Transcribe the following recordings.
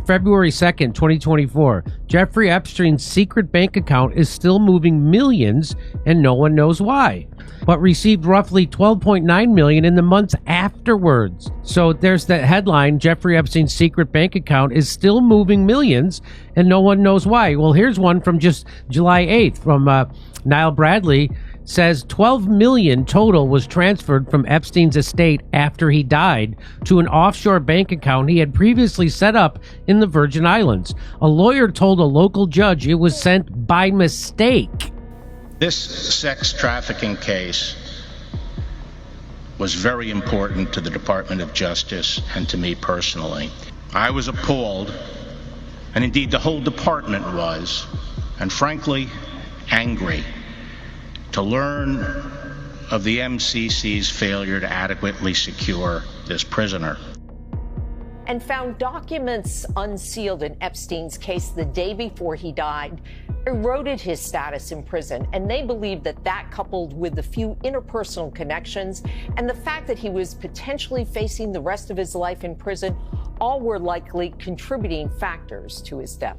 February 2nd, 2024, Jeffrey Epstein's secret bank account is still moving millions and no one knows why, but received roughly $12.9 million in the months afterwards. So there's that headline, Jeffrey Epstein's secret bank account is still moving millions and no one knows why. Well, here's one from just July 8th from Niall Bradley. Says 12 million total was transferred from Epstein's estate after he died to an offshore bank account he had previously set up in the Virgin Islands. A lawyer told a local judge it was sent by mistake. This sex trafficking case was very important to the Department of Justice and to me personally. I was appalled, and indeed the whole department was, and frankly, angry to learn of the MCC's failure to adequately secure this prisoner. And found documents unsealed in Epstein's case the day before he died eroded his status in prison. And they believe that coupled with the few interpersonal connections and the fact that he was potentially facing the rest of his life in prison, all were likely contributing factors to his death.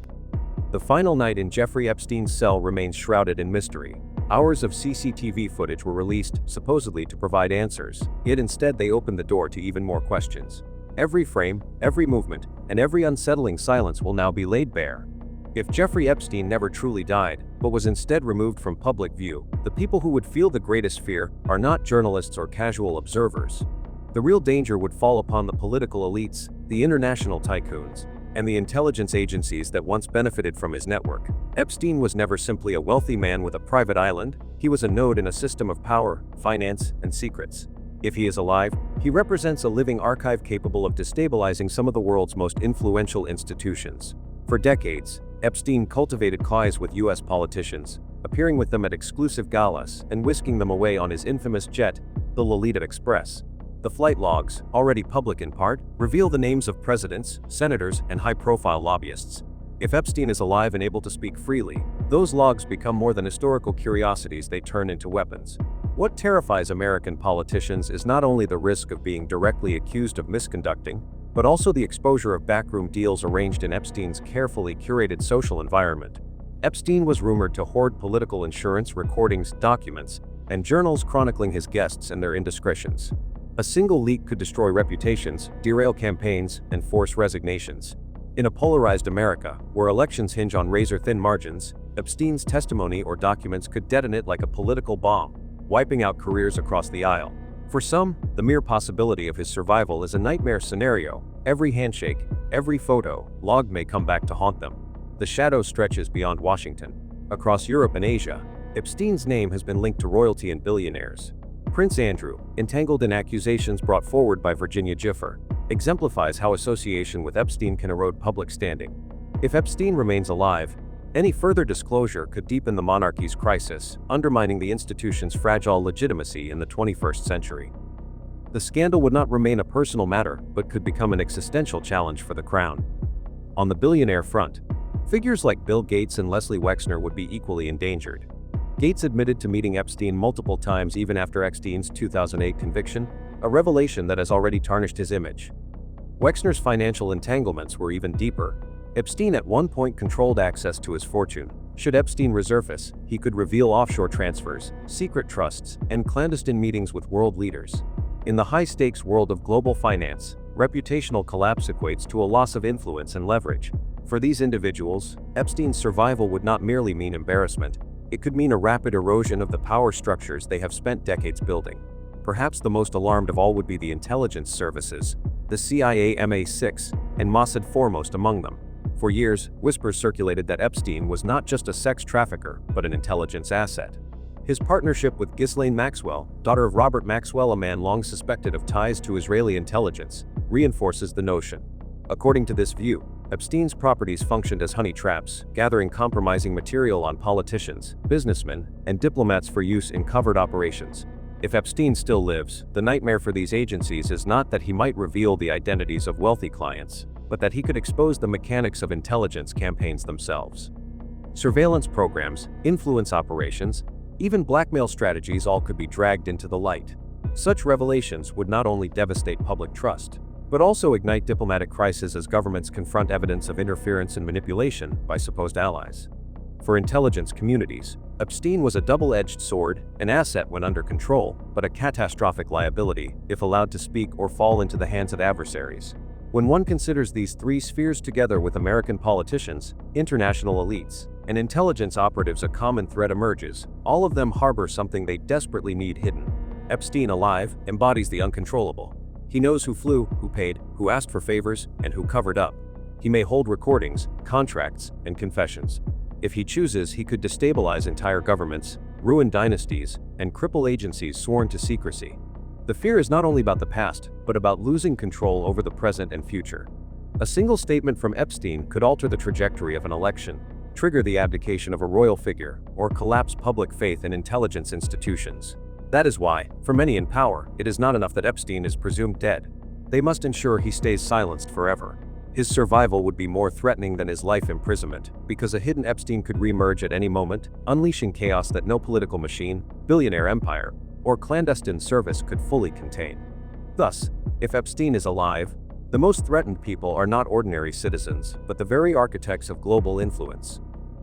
The final night in Jeffrey Epstein's cell remains shrouded in mystery. Hours of CCTV footage were released, supposedly to provide answers, yet instead they opened the door to even more questions. Every frame, every movement, and every unsettling silence will now be laid bare. If Jeffrey Epstein never truly died, but was instead removed from public view, the people who would feel the greatest fear are not journalists or casual observers. The real danger would fall upon the political elites, the international tycoons, and the intelligence agencies that once benefited from his network. Epstein was never simply a wealthy man with a private island, he was a node in a system of power, finance, and secrets. If he is alive, he represents a living archive capable of destabilizing some of the world's most influential institutions. For decades, Epstein cultivated ties with US politicians, appearing with them at exclusive galas and whisking them away on his infamous jet, the Lolita Express. The flight logs, already public in part, reveal the names of presidents, senators, and high-profile lobbyists. If Epstein is alive and able to speak freely, those logs become more than historical curiosities, they turn into weapons. What terrifies American politicians is not only the risk of being directly accused of misconducting, but also the exposure of backroom deals arranged in Epstein's carefully curated social environment. Epstein was rumored to hoard political insurance recordings, documents, and journals chronicling his guests and their indiscretions. A single leak could destroy reputations, derail campaigns, and force resignations. In a polarized America, where elections hinge on razor-thin margins, Epstein's testimony or documents could detonate like a political bomb, wiping out careers across the aisle. For some, the mere possibility of his survival is a nightmare scenario. Every handshake, every photo, log may come back to haunt them. The shadow stretches beyond Washington. Across Europe and Asia, Epstein's name has been linked to royalty and billionaires. Prince Andrew, entangled in accusations brought forward by Virginia Gifford, exemplifies how association with Epstein can erode public standing. If Epstein remains alive, any further disclosure could deepen the monarchy's crisis, undermining the institution's fragile legitimacy in the 21st century. The scandal would not remain a personal matter, but could become an existential challenge for the crown. On the billionaire front, figures like Bill Gates and Leslie Wexner would be equally endangered. Gates admitted to meeting Epstein multiple times even after Epstein's 2008 conviction, a revelation that has already tarnished his image. Wexner's financial entanglements were even deeper. Epstein at one point controlled access to his fortune. Should Epstein resurface, he could reveal offshore transfers, secret trusts, and clandestine meetings with world leaders. In the high-stakes world of global finance, reputational collapse equates to a loss of influence and leverage. For these individuals, Epstein's survival would not merely mean embarrassment. It could mean a rapid erosion of the power structures they have spent decades building. Perhaps the most alarmed of all would be the intelligence services, the CIA MI6, and Mossad foremost among them. For years, whispers circulated that Epstein was not just a sex trafficker, but an intelligence asset. His partnership with Ghislaine Maxwell, daughter of Robert Maxwell, a man long suspected of ties to Israeli intelligence, reinforces the notion. According to this view, Epstein's properties functioned as honey traps, gathering compromising material on politicians, businessmen, and diplomats for use in covert operations. If Epstein still lives, the nightmare for these agencies is not that he might reveal the identities of wealthy clients, but that he could expose the mechanics of intelligence campaigns themselves. Surveillance programs, influence operations, even blackmail strategies all could be dragged into the light. Such revelations would not only devastate public trust, but also ignite diplomatic crises as governments confront evidence of interference and manipulation by supposed allies. For intelligence communities, Epstein was a double-edged sword, an asset when under control, but a catastrophic liability if allowed to speak or fall into the hands of adversaries. When one considers these three spheres together with American politicians, international elites, and intelligence operatives, a common thread emerges. All of them harbor something they desperately need hidden. Epstein, alive, embodies the uncontrollable. He knows who flew, who paid, who asked for favors, and who covered up. He may hold recordings, contracts, and confessions. If he chooses, he could destabilize entire governments, ruin dynasties, and cripple agencies sworn to secrecy. The fear is not only about the past, but about losing control over the present and future. A single statement from Epstein could alter the trajectory of an election, trigger the abdication of a royal figure, or collapse public faith in intelligence institutions. That is why, for many in power, it is not enough that Epstein is presumed dead. They must ensure he stays silenced forever. His survival would be more threatening than his life imprisonment, because a hidden Epstein could reemerge at any moment, unleashing chaos that no political machine, billionaire empire, or clandestine service could fully contain. Thus, if Epstein is alive, the most threatened people are not ordinary citizens, but the very architects of global influence.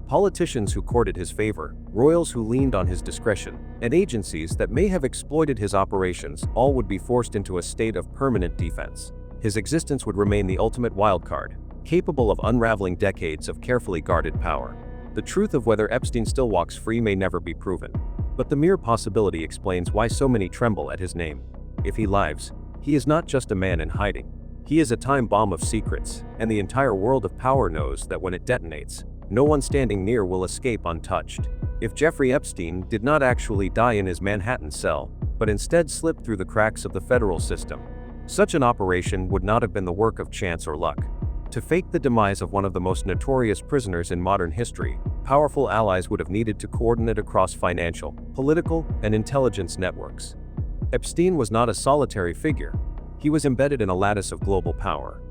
Politicians who courted his favor, royals who leaned on his discretion, and agencies that may have exploited his operations, all would be forced into a state of permanent defense. His existence would remain the ultimate wildcard, capable of unraveling decades of carefully guarded power. The truth of whether Epstein still walks free may never be proven, but the mere possibility explains why so many tremble at his name. If he lives, he is not just a man in hiding. He is a time bomb of secrets, and the entire world of power knows that when it detonates, no one standing near will escape untouched. If Jeffrey Epstein did not actually die in his Manhattan cell, but instead slipped through the cracks of the federal system, such an operation would not have been the work of chance or luck. To fake the demise of one of the most notorious prisoners in modern history, powerful allies would have needed to coordinate across financial, political, and intelligence networks. Epstein was not a solitary figure. He was embedded in a lattice of global power.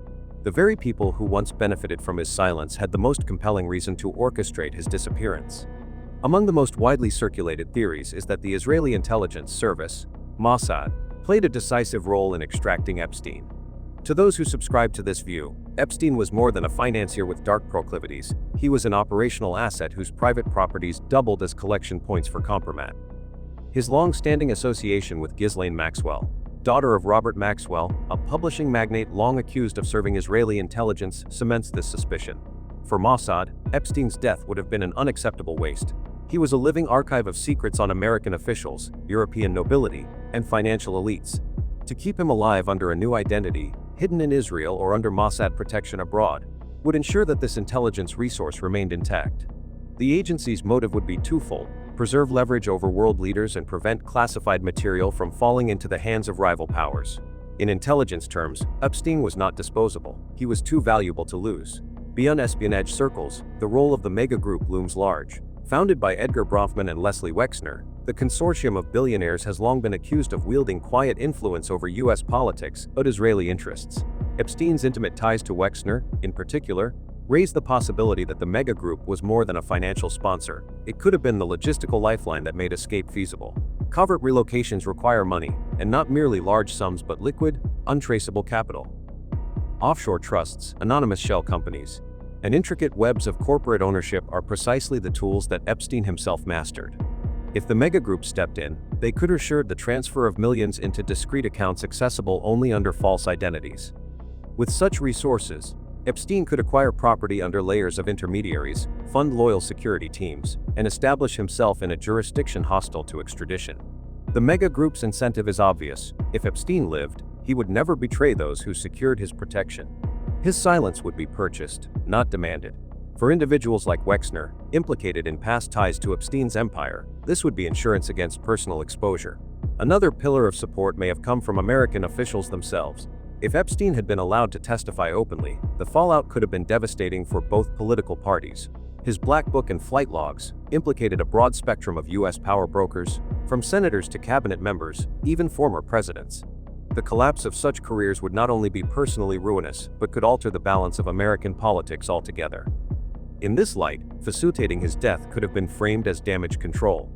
The very people who once benefited from his silence had the most compelling reason to orchestrate his disappearance. Among the most widely circulated theories is that the Israeli intelligence service, Mossad, played a decisive role in extracting Epstein. To those who subscribe to this view, Epstein was more than a financier with dark proclivities. He was an operational asset whose private properties doubled as collection points for compromat. His long-standing association with Ghislaine Maxwell, daughter of Robert Maxwell, a publishing magnate long accused of serving Israeli intelligence, cements this suspicion. For Mossad, Epstein's death would have been an unacceptable waste. He was a living archive of secrets on American officials, European nobility, and financial elites. To keep him alive under a new identity, hidden in Israel or under Mossad protection abroad, would ensure that this intelligence resource remained intact. The agency's motive would be twofold: preserve leverage over world leaders and prevent classified material from falling into the hands of rival powers. In intelligence terms, Epstein was not disposable. He was too valuable to lose. Beyond espionage circles, the role of the mega group looms large. Founded by Edgar Bronfman and Leslie Wexner, the consortium of billionaires has long been accused of wielding quiet influence over U.S. politics but Israeli interests. Epstein's intimate ties to Wexner, in particular, raised the possibility that the mega group was more than a financial sponsor. It could have been the logistical lifeline that made escape feasible. Covert relocations require money, and not merely large sums but liquid, untraceable capital. Offshore trusts, anonymous shell companies, and intricate webs of corporate ownership are precisely the tools that Epstein himself mastered. If the mega group stepped in, they could assure the transfer of millions into discrete accounts accessible only under false identities. With such resources, Epstein could acquire property under layers of intermediaries, fund loyal security teams, and establish himself in a jurisdiction hostile to extradition. The mega group's incentive is obvious. If Epstein lived, he would never betray those who secured his protection. His silence would be purchased, not demanded. For individuals like Wexner, implicated in past ties to Epstein's empire, this would be insurance against personal exposure. Another pillar of support may have come from American officials themselves. If Epstein had been allowed to testify openly, the fallout could have been devastating for both political parties. His black book and flight logs implicated a broad spectrum of U.S. power brokers, from senators to cabinet members, even former presidents. The collapse of such careers would not only be personally ruinous, but could alter the balance of American politics altogether. In this light, facilitating his death could have been framed as damage control.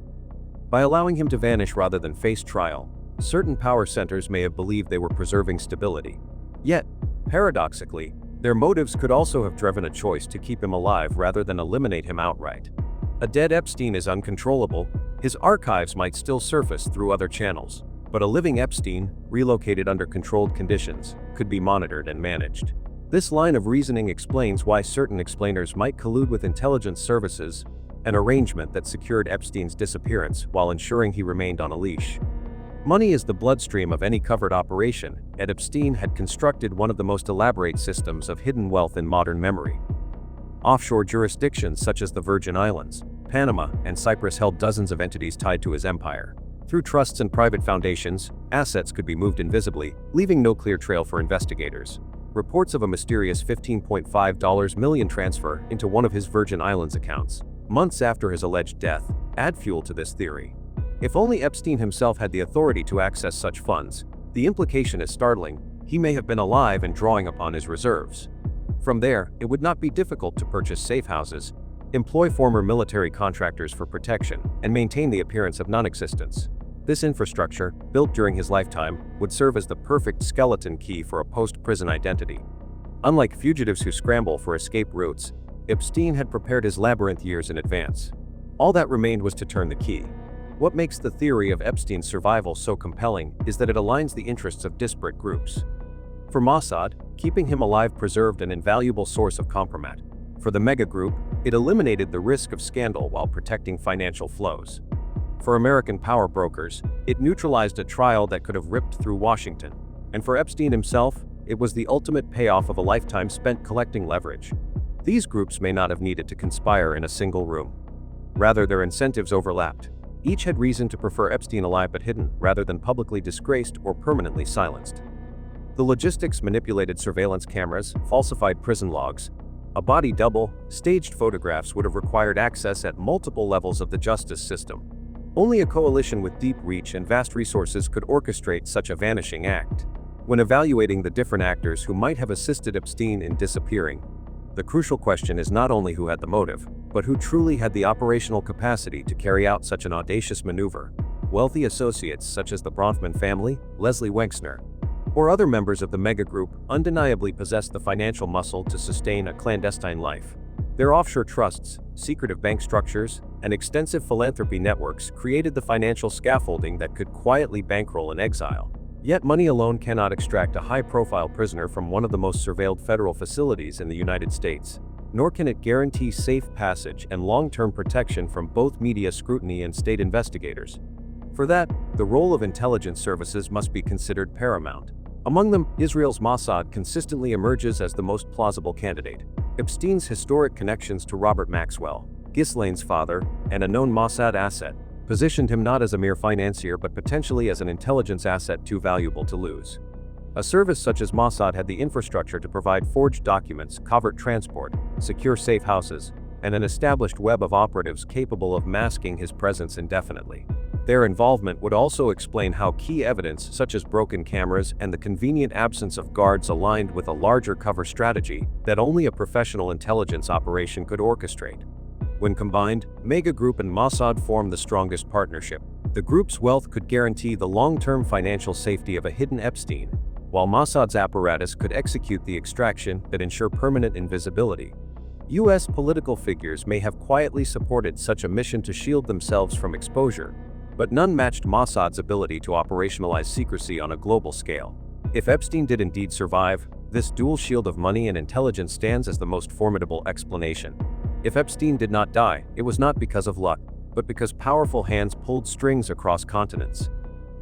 By allowing him to vanish rather than face trial, certain power centers may have believed they were preserving stability. Yet, paradoxically, their motives could also have driven a choice to keep him alive rather than eliminate him outright. A dead Epstein is uncontrollable, his archives might still surface through other channels, but a living Epstein, relocated under controlled conditions, could be monitored and managed. This line of reasoning explains why certain explainers might collude with intelligence services, an arrangement that secured Epstein's disappearance while ensuring he remained on a leash. Money is the bloodstream of any covert operation, and Epstein had constructed one of the most elaborate systems of hidden wealth in modern memory. Offshore jurisdictions such as the Virgin Islands, Panama, and Cyprus held dozens of entities tied to his empire. Through trusts and private foundations, assets could be moved invisibly, leaving no clear trail for investigators. Reports of a mysterious $15.5 million transfer into one of his Virgin Islands accounts, months after his alleged death, add fuel to this theory. If only Epstein himself had the authority to access such funds, the implication is startling: he may have been alive and drawing upon his reserves. From there, it would not be difficult to purchase safe houses, employ former military contractors for protection, and maintain the appearance of non-existence. This infrastructure, built during his lifetime, would serve as the perfect skeleton key for a post-prison identity. Unlike fugitives who scramble for escape routes, Epstein had prepared his labyrinth years in advance. All that remained was to turn the key. What makes the theory of Epstein's survival so compelling is that it aligns the interests of disparate groups. For Mossad, keeping him alive preserved an invaluable source of compromat. For the mega group, it eliminated the risk of scandal while protecting financial flows. For American power brokers, it neutralized a trial that could have ripped through Washington. And for Epstein himself, it was the ultimate payoff of a lifetime spent collecting leverage. These groups may not have needed to conspire in a single room. Rather, their incentives overlapped. Each had reason to prefer Epstein alive but hidden, rather than publicly disgraced or permanently silenced. The logistics manipulated surveillance cameras, falsified prison logs, a body double, staged photographs would have required access at multiple levels of the justice system. Only a coalition with deep reach and vast resources could orchestrate such a vanishing act. When evaluating the different actors who might have assisted Epstein in disappearing, the crucial question is not only who had the motive, but who truly had the operational capacity to carry out such an audacious maneuver. Wealthy associates such as the Bronfman family, Leslie Wexner, or other members of the mega group undeniably possessed the financial muscle to sustain a clandestine life. Their offshore trusts, secretive bank structures, and extensive philanthropy networks created the financial scaffolding that could quietly bankroll an exile. Yet money alone cannot extract a high-profile prisoner from one of the most surveilled federal facilities in the United States, nor can it guarantee safe passage and long-term protection from both media scrutiny and state investigators. For that, the role of intelligence services must be considered paramount. Among them, Israel's Mossad consistently emerges as the most plausible candidate. Epstein's historic connections to Robert Maxwell, Ghislaine's father, and a known Mossad asset, positioned him not as a mere financier but potentially as an intelligence asset too valuable to lose. A service such as Mossad had the infrastructure to provide forged documents, covert transport, secure safe houses, and an established web of operatives capable of masking his presence indefinitely. Their involvement would also explain how key evidence such as broken cameras and the convenient absence of guards aligned with a larger cover strategy that only a professional intelligence operation could orchestrate. When combined, Mega Group and Mossad formed the strongest partnership. The group's wealth could guarantee the long-term financial safety of a hidden Epstein, while Mossad's apparatus could execute the extraction that ensure permanent invisibility. U.S. political figures may have quietly supported such a mission to shield themselves from exposure, but none matched Mossad's ability to operationalize secrecy on a global scale. If Epstein did indeed survive, this dual shield of money and intelligence stands as the most formidable explanation. If Epstein did not die, it was not because of luck, but because powerful hands pulled strings across continents.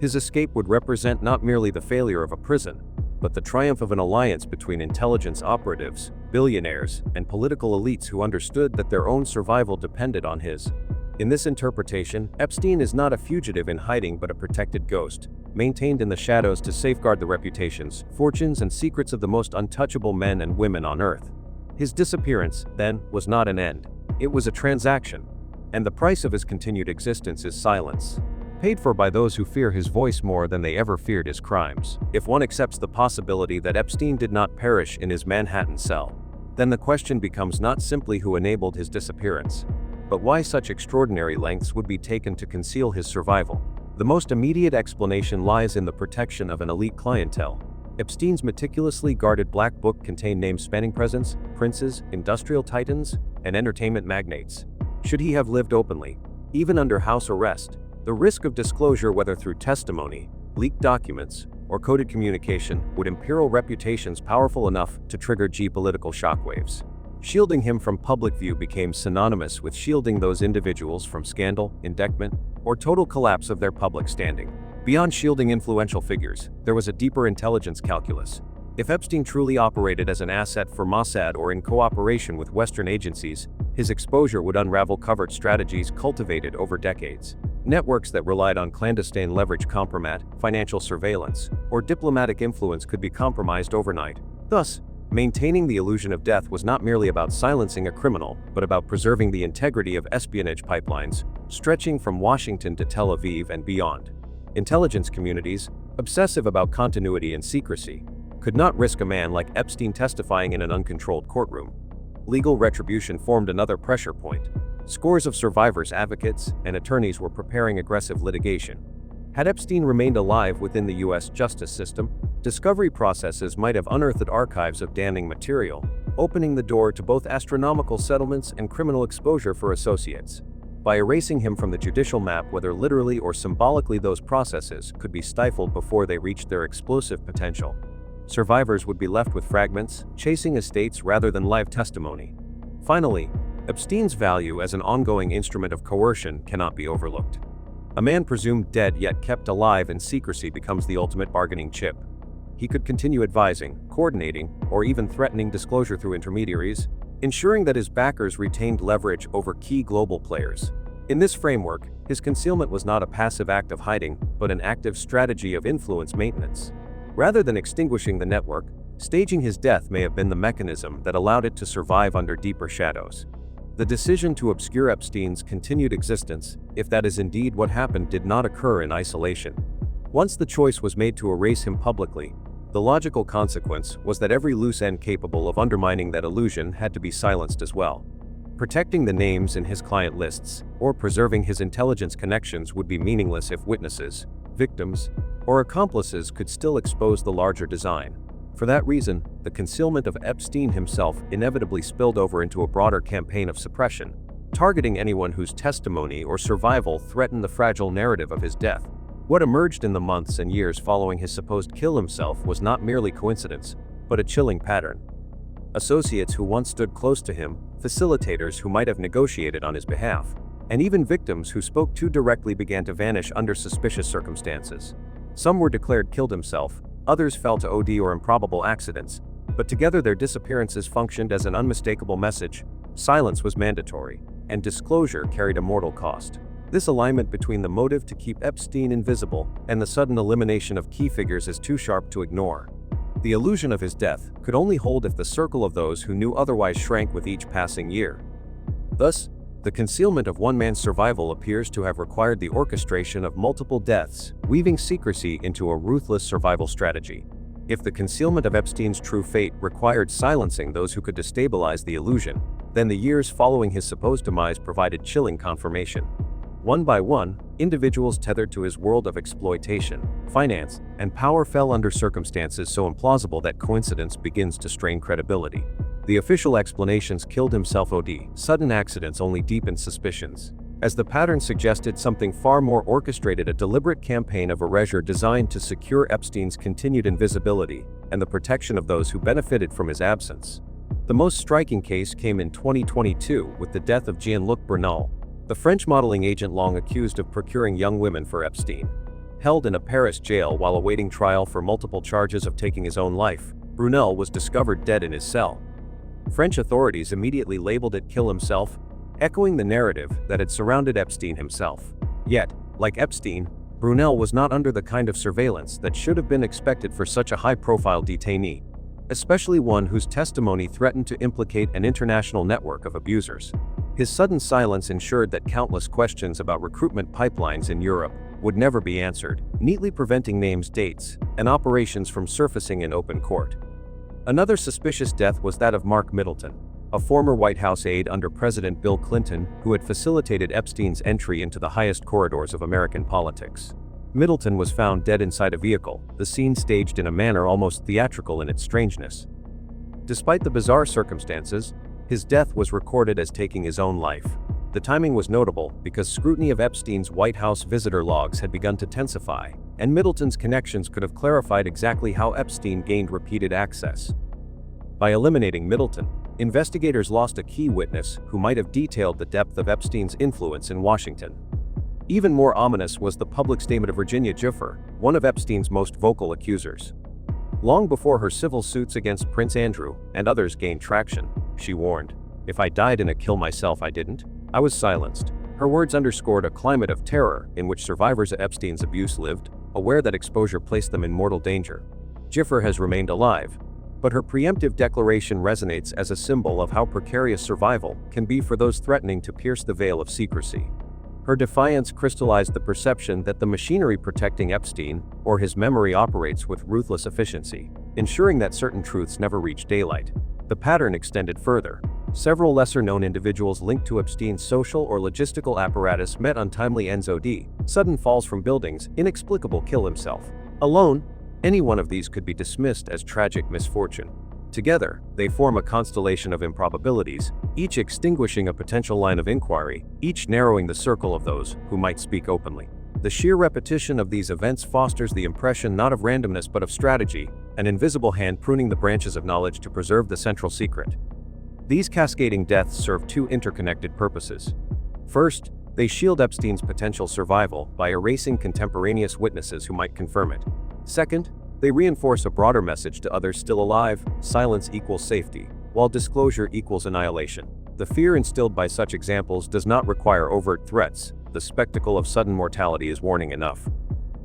His escape would represent not merely the failure of a prison, but the triumph of an alliance between intelligence operatives, billionaires, and political elites who understood that their own survival depended on his. In this interpretation, Epstein is not a fugitive in hiding but a protected ghost, maintained in the shadows to safeguard the reputations, fortunes, and secrets of the most untouchable men and women on Earth. His disappearance, then, was not an end. It was a transaction. And the price of his continued existence is silence, paid for by those who fear his voice more than they ever feared his crimes. If one accepts the possibility that Epstein did not perish in his Manhattan cell, then the question becomes not simply who enabled his disappearance, but why such extraordinary lengths would be taken to conceal his survival. The most immediate explanation lies in the protection of an elite clientele. Epstein's meticulously guarded black book contained names spanning presidents, princes, industrial titans, and entertainment magnates. Should he have lived openly, even under house arrest, the risk of disclosure, whether through testimony, leaked documents, or coded communication, would imperil reputations powerful enough to trigger geopolitical shockwaves. Shielding him from public view became synonymous with shielding those individuals from scandal, indictment, or total collapse of their public standing. Beyond shielding influential figures, there was a deeper intelligence calculus. If Epstein truly operated as an asset for Mossad or in cooperation with Western agencies, his exposure would unravel covert strategies cultivated over decades. Networks that relied on clandestine leverage, compromat, financial surveillance, or diplomatic influence could be compromised overnight. Thus, maintaining the illusion of death was not merely about silencing a criminal, but about preserving the integrity of espionage pipelines, stretching from Washington to Tel Aviv and beyond. Intelligence communities, obsessive about continuity and secrecy, could not risk a man like Epstein testifying in an uncontrolled courtroom. Legal retribution formed another pressure point. Scores of survivors, advocates, and attorneys were preparing aggressive litigation. Had Epstein remained alive within the U.S. justice system, discovery processes might have unearthed archives of damning material, opening the door to both astronomical settlements and criminal exposure for associates. By erasing him from the judicial map, whether literally or symbolically, those processes could be stifled before they reached their explosive potential. Survivors would be left with fragments, chasing estates rather than live testimony. Finally, Epstein's value as an ongoing instrument of coercion cannot be overlooked. A man presumed dead yet kept alive in secrecy becomes the ultimate bargaining chip. He could continue advising, coordinating, or even threatening disclosure through intermediaries, ensuring that his backers retained leverage over key global players. In this framework, his concealment was not a passive act of hiding, but an active strategy of influence maintenance. Rather than extinguishing the network, staging his death may have been the mechanism that allowed it to survive under deeper shadows. The decision to obscure Epstein's continued existence, if that is indeed what happened, did not occur in isolation. Once the choice was made to erase him publicly, the logical consequence was that every loose end capable of undermining that illusion had to be silenced as well. Protecting the names in his client lists, or preserving his intelligence connections would be meaningless if witnesses, victims, or accomplices could still expose the larger design. For that reason, the concealment of Epstein himself inevitably spilled over into a broader campaign of suppression, targeting anyone whose testimony or survival threatened the fragile narrative of his death. What emerged in the months and years following his supposed kill himself was not merely coincidence, but a chilling pattern. Associates who once stood close to him, facilitators who might have negotiated on his behalf, and even victims who spoke too directly began to vanish under suspicious circumstances. Some were declared killed himself, others fell to OD or improbable accidents, but together their disappearances functioned as an unmistakable message. Silence was mandatory, and disclosure carried a mortal cost. This alignment between the motive to keep Epstein invisible and the sudden elimination of key figures is too sharp to ignore. The illusion of his death could only hold if the circle of those who knew otherwise shrank with each passing year. Thus, the concealment of one man's survival appears to have required the orchestration of multiple deaths, weaving secrecy into a ruthless survival strategy. If the concealment of Epstein's true fate required silencing those who could destabilize the illusion, then the years following his supposed demise provided chilling confirmation. One by one, individuals tethered to his world of exploitation, finance, and power fell under circumstances so implausible that coincidence begins to strain credibility. The official explanations "killed himself" OD, sudden accidents only deepened suspicions, as the pattern suggested something far more orchestrated, a deliberate campaign of erasure designed to secure Epstein's continued invisibility and the protection of those who benefited from his absence. The most striking case came in 2022 with the death of Jean-Luc Brunel, the French modeling agent long accused of procuring young women for Epstein. Held in a Paris jail while awaiting trial for multiple charges of taking his own life, Brunel was discovered dead in his cell. French authorities immediately labeled it "kill himself," echoing the narrative that had surrounded Epstein himself. Yet, like Epstein, Brunel was not under the kind of surveillance that should have been expected for such a high-profile detainee, especially one whose testimony threatened to implicate an international network of abusers. His sudden silence ensured that countless questions about recruitment pipelines in Europe would never be answered, neatly preventing names, dates, and operations from surfacing in open court. Another suspicious death was that of Mark Middleton, a former White House aide under President Bill Clinton who had facilitated Epstein's entry into the highest corridors of American politics. Middleton was found dead inside a vehicle, the scene staged in a manner almost theatrical in its strangeness. Despite the bizarre circumstances, his death was recorded as taking his own life. The timing was notable because scrutiny of Epstein's White House visitor logs had begun to intensify, and Middleton's connections could have clarified exactly how Epstein gained repeated access. By eliminating Middleton, investigators lost a key witness who might have detailed the depth of Epstein's influence in Washington. Even more ominous was the public statement of Virginia Giuffre, one of Epstein's most vocal accusers. Long before her civil suits against Prince Andrew and others gained traction, she warned, "If I died in a kill myself, I didn't. I was silenced." Her words underscored a climate of terror in which survivors of Epstein's abuse lived, aware that exposure placed them in mortal danger. Giuffre has remained alive, but her preemptive declaration resonates as a symbol of how precarious survival can be for those threatening to pierce the veil of secrecy. Her defiance crystallized the perception that the machinery protecting Epstein or his memory operates with ruthless efficiency, ensuring that certain truths never reach daylight. The pattern extended further. Several lesser-known individuals linked to Epstein's social or logistical apparatus met untimely ends: sudden falls from buildings, inexplicable kill himself. Alone, any one of these could be dismissed as tragic misfortune. Together, they form a constellation of improbabilities, each extinguishing a potential line of inquiry, each narrowing the circle of those who might speak openly. The sheer repetition of these events fosters the impression not of randomness but of strategy, an invisible hand pruning the branches of knowledge to preserve the central secret. These cascading deaths serve two interconnected purposes. First, they shield Epstein's potential survival by erasing contemporaneous witnesses who might confirm it. Second, they reinforce a broader message to others still alive: silence equals safety, while disclosure equals annihilation. The fear instilled by such examples does not require overt threats. The spectacle of sudden mortality is warning enough.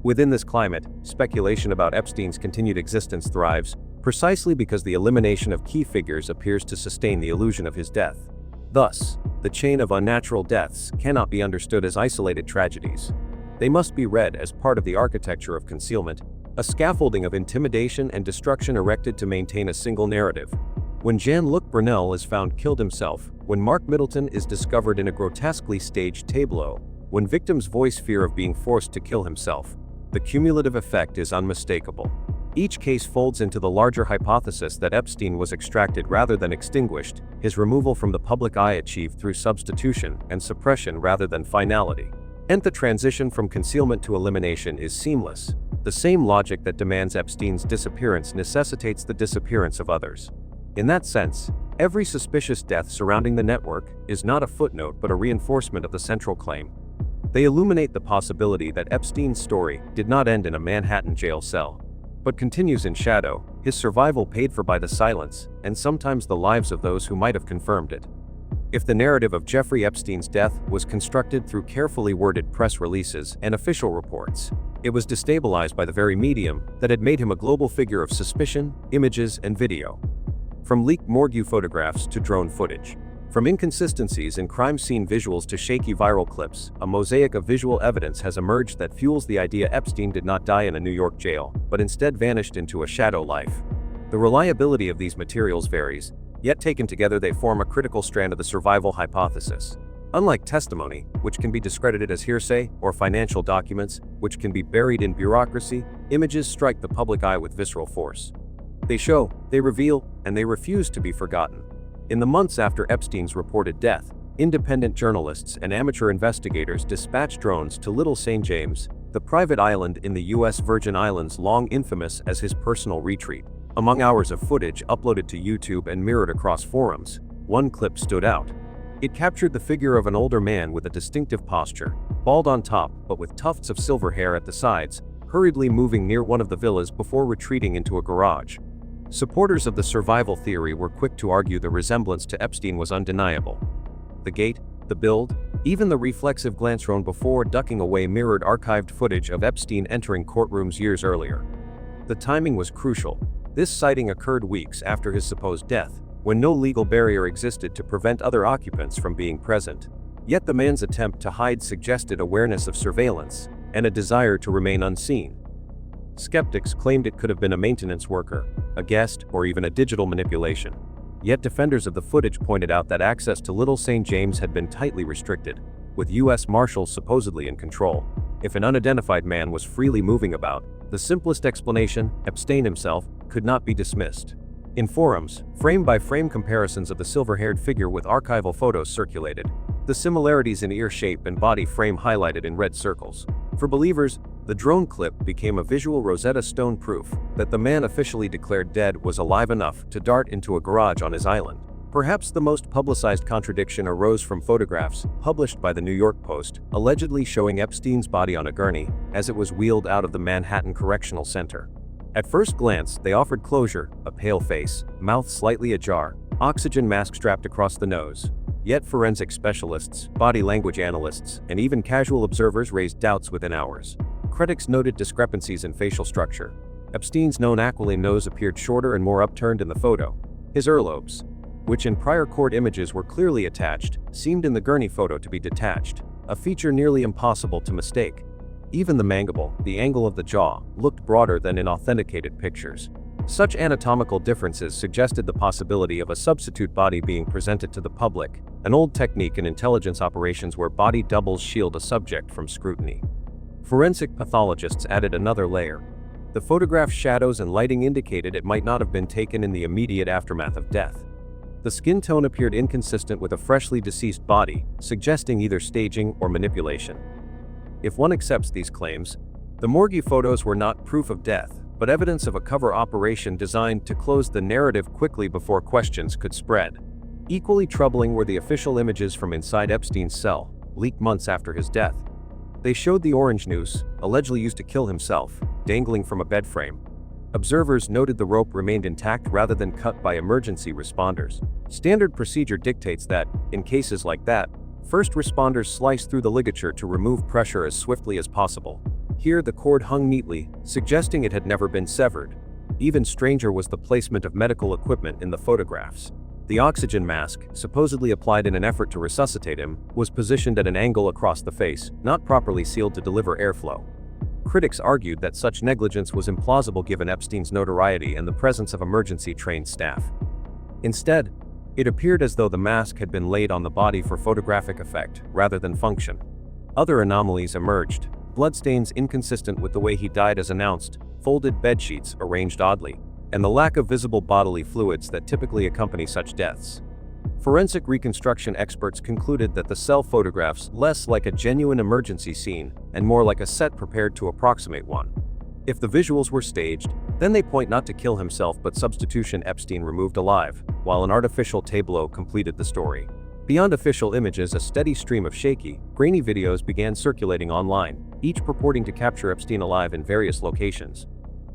Within this climate, speculation about Epstein's continued existence thrives, precisely because the elimination of key figures appears to sustain the illusion of his death. Thus, the chain of unnatural deaths cannot be understood as isolated tragedies. They must be read as part of the architecture of concealment, a scaffolding of intimidation and destruction erected to maintain a single narrative. When Jean-Luc Brunel is found killed himself, when Mark Middleton is discovered in a grotesquely staged tableau, when victims voice fear of being forced to kill himself, the cumulative effect is unmistakable. Each case folds into the larger hypothesis that Epstein was extracted rather than extinguished, his removal from the public eye achieved through substitution and suppression rather than finality. And the transition from concealment to elimination is seamless. The same logic that demands Epstein's disappearance necessitates the disappearance of others. In that sense, every suspicious death surrounding the network is not a footnote but a reinforcement of the central claim. They illuminate the possibility that Epstein's story did not end in a Manhattan jail cell, but continues in shadow, his survival paid for by the silence, and sometimes the lives of those who might have confirmed it. If the narrative of Jeffrey Epstein's death was constructed through carefully worded press releases and official reports, it was destabilized by the very medium that had made him a global figure of suspicion, images, and video. From leaked morgue photographs to drone footage, from inconsistencies in crime scene visuals to shaky viral clips, a mosaic of visual evidence has emerged that fuels the idea Epstein did not die in a New York jail, but instead vanished into a shadow life. The reliability of these materials varies, yet taken together they form a critical strand of the survival hypothesis. Unlike testimony, which can be discredited as hearsay, or financial documents, which can be buried in bureaucracy, images strike the public eye with visceral force. They show, they reveal, and they refuse to be forgotten. In the months after Epstein's reported death, independent journalists and amateur investigators dispatched drones to Little St. James, the private island in the U.S. Virgin Islands long infamous as his personal retreat. Among hours of footage uploaded to YouTube and mirrored across forums, one clip stood out. It captured the figure of an older man with a distinctive posture, bald on top but with tufts of silver hair at the sides, hurriedly moving near one of the villas before retreating into a garage. Supporters of the survival theory were quick to argue the resemblance to Epstein was undeniable. The gait, the build, even the reflexive glance thrown before ducking away mirrored archived footage of Epstein entering courtrooms years earlier. The timing was crucial. This sighting occurred weeks after his supposed death, when no legal barrier existed to prevent other occupants from being present. Yet the man's attempt to hide suggested awareness of surveillance and a desire to remain unseen. Skeptics claimed it could have been a maintenance worker, a guest, or even a digital manipulation. Yet defenders of the footage pointed out that access to Little St. James had been tightly restricted. with U.S. Marshals supposedly in control. If an unidentified man was freely moving about, the simplest explanation, Epstein himself, could not be dismissed. In forums, frame-by-frame comparisons of the silver-haired figure with archival photos circulated, the similarities in ear shape and body frame highlighted in red circles. For believers, the drone clip became a visual Rosetta Stone proof that the man officially declared dead was alive enough to dart into a garage on his island. Perhaps the most publicized contradiction arose from photographs published by the New York Post, allegedly showing Epstein's body on a gurney as it was wheeled out of the Manhattan Correctional Center. At first glance, they offered closure: a pale face, mouth slightly ajar, oxygen mask strapped across the nose. Yet forensic specialists, body language analysts, and even casual observers raised doubts within hours. Critics noted discrepancies in facial structure. Epstein's known aquiline nose appeared shorter and more upturned in the photo. His earlobes, which in prior court images were clearly attached, seemed in the gurney photo to be detached, a feature nearly impossible to mistake. Even the mandible, the angle of the jaw, looked broader than in authenticated pictures. Such anatomical differences suggested the possibility of a substitute body being presented to the public, an old technique in intelligence operations where body doubles shield a subject from scrutiny. Forensic pathologists added another layer. The photograph's shadows and lighting indicated it might not have been taken in the immediate aftermath of death. The skin tone appeared inconsistent with a freshly deceased body, suggesting either staging or manipulation. If one accepts these claims, the morgue photos were not proof of death, but evidence of a cover operation designed to close the narrative quickly before questions could spread. Equally troubling were the official images from inside Epstein's cell, leaked months after his death. They showed the orange noose, allegedly used to kill himself, dangling from a bed frame. Observers noted the rope remained intact rather than cut by emergency responders. Standard procedure dictates that, in cases like that, first responders slice through the ligature to remove pressure as swiftly as possible. Here the cord hung neatly, suggesting it had never been severed. Even stranger was the placement of medical equipment in the photographs. The oxygen mask, supposedly applied in an effort to resuscitate him, was positioned at an angle across the face, not properly sealed to deliver airflow. Critics argued that such negligence was implausible given Epstein's notoriety and the presence of emergency-trained staff. Instead, it appeared as though the mask had been laid on the body for photographic effect, rather than function. Other anomalies emerged: bloodstains inconsistent with the way he died as announced, folded bedsheets arranged oddly, and the lack of visible bodily fluids that typically accompany such deaths. Forensic reconstruction experts concluded that the cell photographs less like a genuine emergency scene and more like a set prepared to approximate one. If the visuals were staged, then they point not to kill himself but substitution Epstein removed alive, while an artificial tableau completed the story. Beyond official images, a steady stream of shaky, grainy videos began circulating online, each purporting to capture Epstein alive in various locations.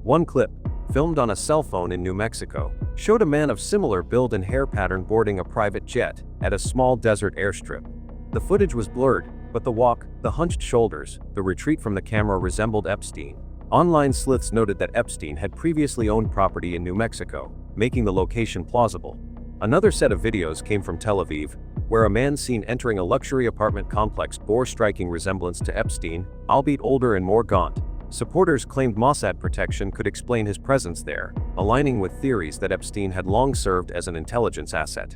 One clip, filmed on a cell phone in New Mexico, showed a man of similar build and hair pattern boarding a private jet at a small desert airstrip. The footage was blurred, but the walk, the hunched shoulders, the retreat from the camera resembled Epstein. Online sleuths noted that Epstein had previously owned property in New Mexico, making the location plausible. Another set of videos came from Tel Aviv, where a man seen entering a luxury apartment complex bore striking resemblance to Epstein, albeit older and more gaunt. Supporters claimed Mossad protection could explain his presence there, aligning with theories that Epstein had long served as an intelligence asset.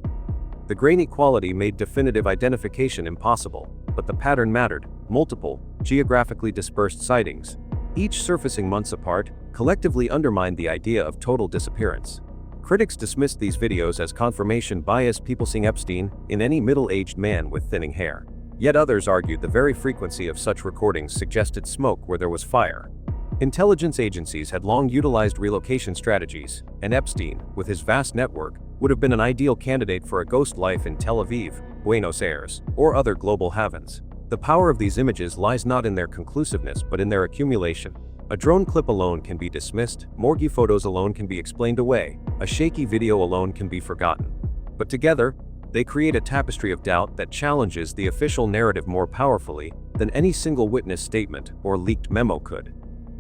The grainy quality made definitive identification impossible, but the pattern mattered: multiple, geographically dispersed sightings, each surfacing months apart, collectively undermined the idea of total disappearance. Critics dismissed these videos as confirmation bias, people seeing Epstein in any middle-aged man with thinning hair. Yet others argued the very frequency of such recordings suggested smoke where there was fire. Intelligence agencies had long utilized relocation strategies, and Epstein, with his vast network, would have been an ideal candidate for a ghost life in Tel Aviv, Buenos Aires, or other global havens. The power of these images lies not in their conclusiveness but in their accumulation. A drone clip alone can be dismissed, morgue photos alone can be explained away, a shaky video alone can be forgotten. But together, they create a tapestry of doubt that challenges the official narrative more powerfully than any single witness statement or leaked memo could.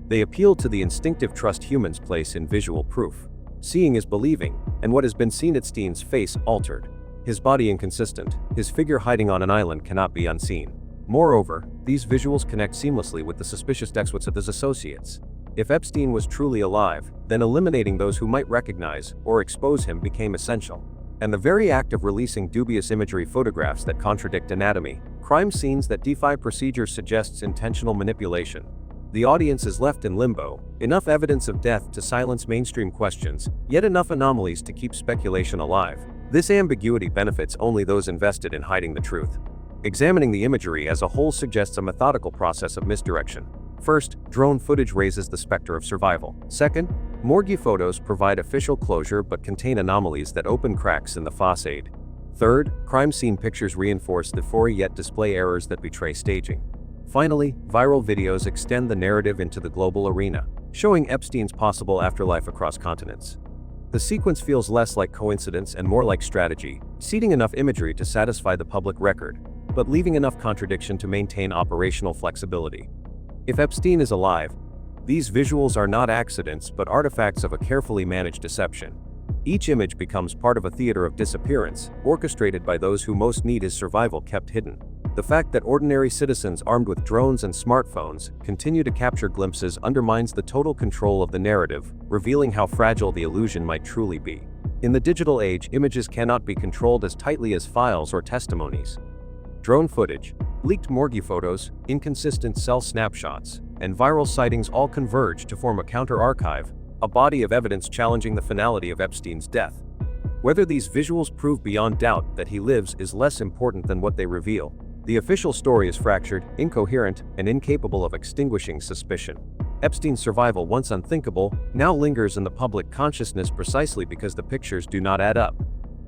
They appeal to the instinctive trust humans place in visual proof. Seeing is believing, and what has been seen: Epstein's face altered, his body inconsistent, his figure hiding on an island cannot be unseen. Moreover, these visuals connect seamlessly with the suspicious deaths of his associates. If Epstein was truly alive, then eliminating those who might recognize or expose him became essential. and the very act of releasing dubious imagery photographs that contradict anatomy, crime scenes that defy procedure suggests intentional manipulation. The audience is left in limbo, enough evidence of death to silence mainstream questions, yet enough anomalies to keep speculation alive. This ambiguity benefits only those invested in hiding the truth. Examining the imagery as a whole suggests a methodical process of misdirection. First, drone footage raises the specter of survival. Second, morgue photos provide official closure but contain anomalies that open cracks in the facade. Third, crime scene pictures reinforce the fore yet display errors that betray staging. Finally, viral videos extend the narrative into the global arena, showing Epstein's possible afterlife across continents. The sequence feels less like coincidence and more like strategy, seeding enough imagery to satisfy the public record, but leaving enough contradiction to maintain operational flexibility. If Epstein is alive, these visuals are not accidents but artifacts of a carefully managed deception. Each image becomes part of a theater of disappearance, orchestrated by those who most need his survival kept hidden. The fact that ordinary citizens armed with drones and smartphones continue to capture glimpses undermines the total control of the narrative, revealing how fragile the illusion might truly be. In the digital age, images cannot be controlled as tightly as files or testimonies. Drone footage, leaked morgue photos, inconsistent cell snapshots, and viral sightings all converge to form a counter-archive, a body of evidence challenging the finality of Epstein's death. Whether these visuals prove beyond doubt that he lives is less important than what they reveal. The official story is fractured, incoherent, and incapable of extinguishing suspicion. Epstein's survival, once unthinkable, now lingers in the public consciousness precisely because the pictures do not add up.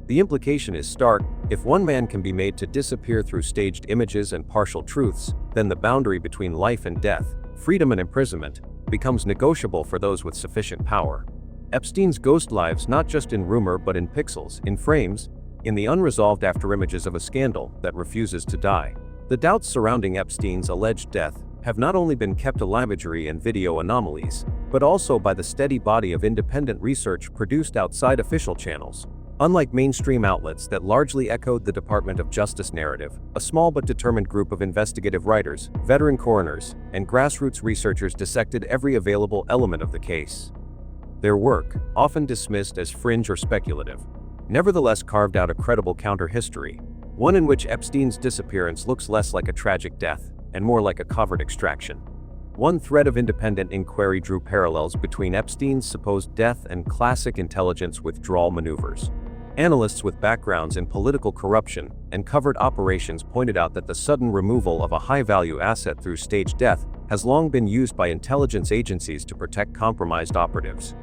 The implication is stark: if one man can be made to disappear through staged images and partial truths, then the boundary between life and death, freedom and imprisonment, becomes negotiable for those with sufficient power. Epstein's ghost lives not just in rumor but in pixels, in frames, in the unresolved afterimages of a scandal that refuses to die. The doubts surrounding Epstein's alleged death have not only been kept alive by imagery and video anomalies, but also by the steady body of independent research produced outside official channels. Unlike mainstream outlets that largely echoed the Department of Justice narrative, a small but determined group of investigative writers, veteran coroners, and grassroots researchers dissected every available element of the case. Their work, often dismissed as fringe or speculative, nevertheless carved out a credible counter-history, one in which Epstein's disappearance looks less like a tragic death and more like a covert extraction. One thread of independent inquiry drew parallels between Epstein's supposed death and classic intelligence withdrawal maneuvers. Analysts with backgrounds in political corruption and covert operations pointed out that the sudden removal of a high-value asset through staged death has long been used by intelligence agencies to protect compromised operatives.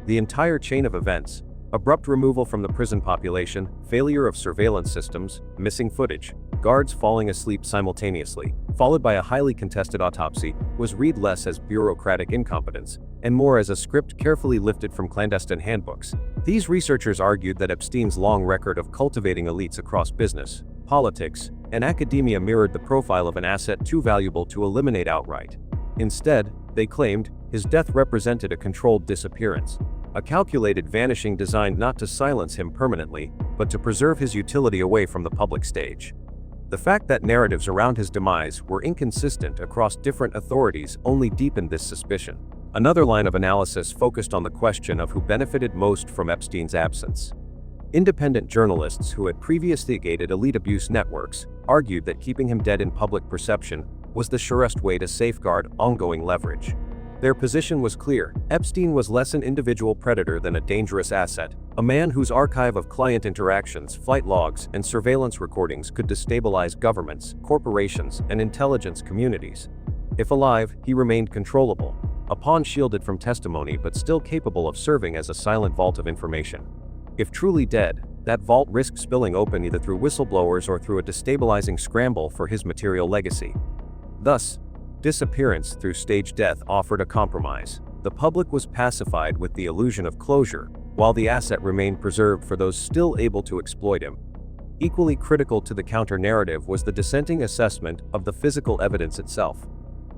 The entire chain of events, abrupt removal from the prison population, failure of surveillance systems, missing footage, guards falling asleep simultaneously, followed by a highly contested autopsy, was read less as bureaucratic incompetence and more as a script carefully lifted from clandestine handbooks. These researchers argued that Epstein's long record of cultivating elites across business, politics, and academia mirrored the profile of an asset too valuable to eliminate outright. Instead, they claimed, his death represented a controlled disappearance, a calculated vanishing designed not to silence him permanently, but to preserve his utility away from the public stage. The fact that narratives around his demise were inconsistent across different authorities only deepened this suspicion. Another line of analysis focused on the question of who benefited most from Epstein's absence. Independent journalists who had previously gated elite abuse networks argued that keeping him dead in public perception was the surest way to safeguard ongoing leverage. Their position was clear: Epstein was less an individual predator than a dangerous asset, a man whose archive of client interactions, flight logs, and surveillance recordings could destabilize governments, corporations, and intelligence communities. If alive, he remained controllable, a pawn shielded from testimony but still capable of serving as a silent vault of information. If truly dead, that vault risked spilling open either through whistleblowers or through a destabilizing scramble for his material legacy. Thus, disappearance through staged death offered a compromise. The public was pacified with the illusion of closure, while the asset remained preserved for those still able to exploit him. Equally critical to the counter-narrative was the dissenting assessment of the physical evidence itself.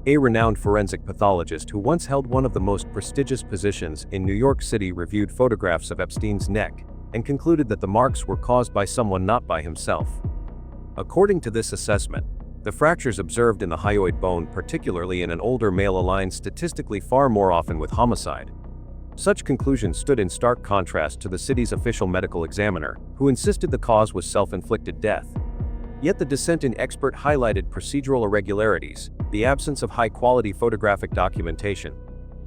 A renowned forensic pathologist who once held one of the most prestigious positions in New York City reviewed photographs of Epstein's neck and concluded that the marks were caused by someone, not by himself. According to this assessment, the fractures observed in the hyoid bone, particularly in an older male, align statistically far more often with homicide. Such conclusions stood in stark contrast to the city's official medical examiner, who insisted the cause was self-inflicted death. Yet the dissenting expert highlighted procedural irregularities, the absence of high-quality photographic documentation,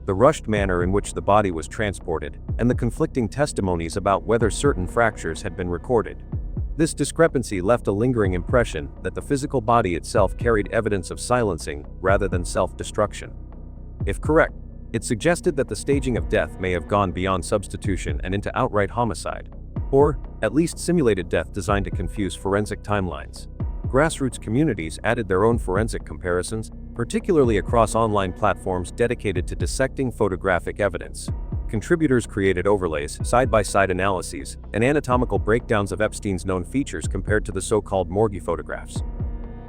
the rushed manner in which the body was transported, and the conflicting testimonies about whether certain fractures had been recorded. This discrepancy left a lingering impression that the physical body itself carried evidence of silencing rather than self-destruction. If correct, it suggested that the staging of death may have gone beyond substitution and into outright homicide, or at least simulated death designed to confuse forensic timelines. Grassroots communities added their own forensic comparisons, particularly across online platforms dedicated to dissecting photographic evidence. Contributors created overlays, side-by-side analyses, and anatomical breakdowns of Epstein's known features compared to the so-called morgue photographs.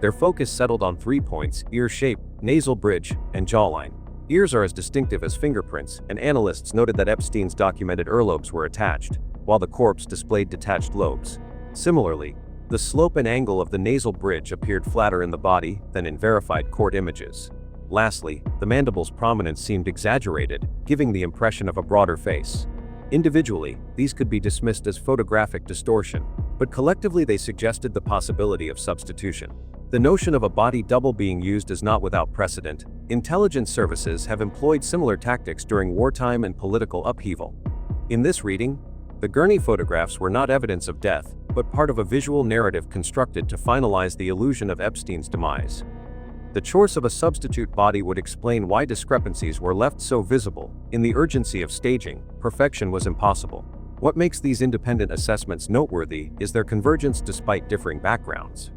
Their focus settled on 3 points: ear shape, nasal bridge, and jawline. Ears are as distinctive as fingerprints, and analysts noted that Epstein's documented earlobes were attached, while the corpse displayed detached lobes. Similarly, the slope and angle of the nasal bridge appeared flatter in the body than in verified court images. Lastly, the mandible's prominence seemed exaggerated, giving the impression of a broader face. Individually, these could be dismissed as photographic distortion, but collectively they suggested the possibility of substitution. The notion of a body double being used is not without precedent. Intelligence services have employed similar tactics during wartime and political upheaval. In this reading, the gurney photographs were not evidence of death, but part of a visual narrative constructed to finalize the illusion of Epstein's demise. The choice of a substitute body would explain why discrepancies were left so visible. In the urgency of staging, perfection was impossible. What makes these independent assessments noteworthy is their convergence despite differing backgrounds.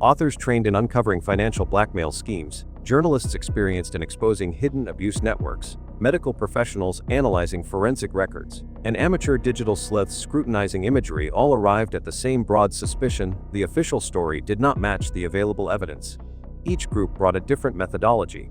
Authors trained in uncovering financial blackmail schemes, journalists experienced in exposing hidden abuse networks, medical professionals analyzing forensic records, and amateur digital sleuths scrutinizing imagery all arrived at the same broad suspicion: the official story did not match the available evidence. Each group brought a different methodology.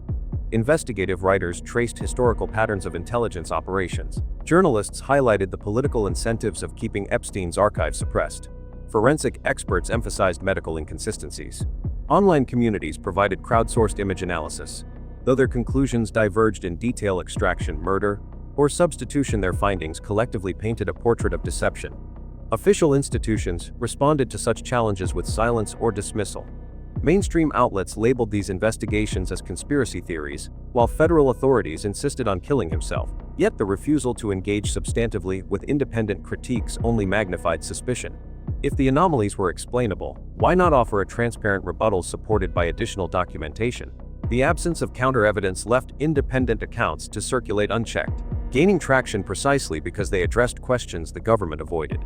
Investigative writers traced historical patterns of intelligence operations. Journalists highlighted the political incentives of keeping Epstein's archive suppressed. Forensic experts emphasized medical inconsistencies. Online communities provided crowdsourced image analysis. Though their conclusions diverged in detail: extraction, murder, or substitution, their findings collectively painted a portrait of deception. Official institutions responded to such challenges with silence or dismissal. Mainstream outlets labeled these investigations as conspiracy theories, while federal authorities insisted on killing himself. Yet the refusal to engage substantively with independent critiques only magnified suspicion. If the anomalies were explainable, why not offer a transparent rebuttal supported by additional documentation? The absence of counter-evidence left independent accounts to circulate unchecked, gaining traction precisely because they addressed questions the government avoided.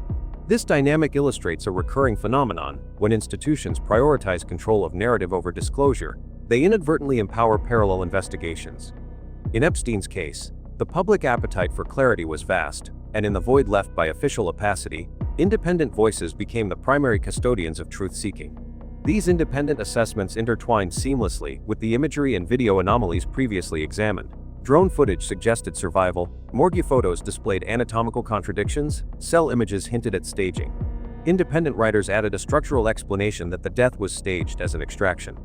This dynamic illustrates a recurring phenomenon: when institutions prioritize control of narrative over disclosure, they inadvertently empower parallel investigations. In Epstein's case, the public appetite for clarity was vast, and in the void left by official opacity, independent voices became the primary custodians of truth-seeking. These independent assessments intertwined seamlessly with the imagery and video anomalies previously examined. Drone footage suggested survival, morgue photos displayed anatomical contradictions, cell images hinted at staging. Independent writers added a structural explanation that the death was staged as an extraction.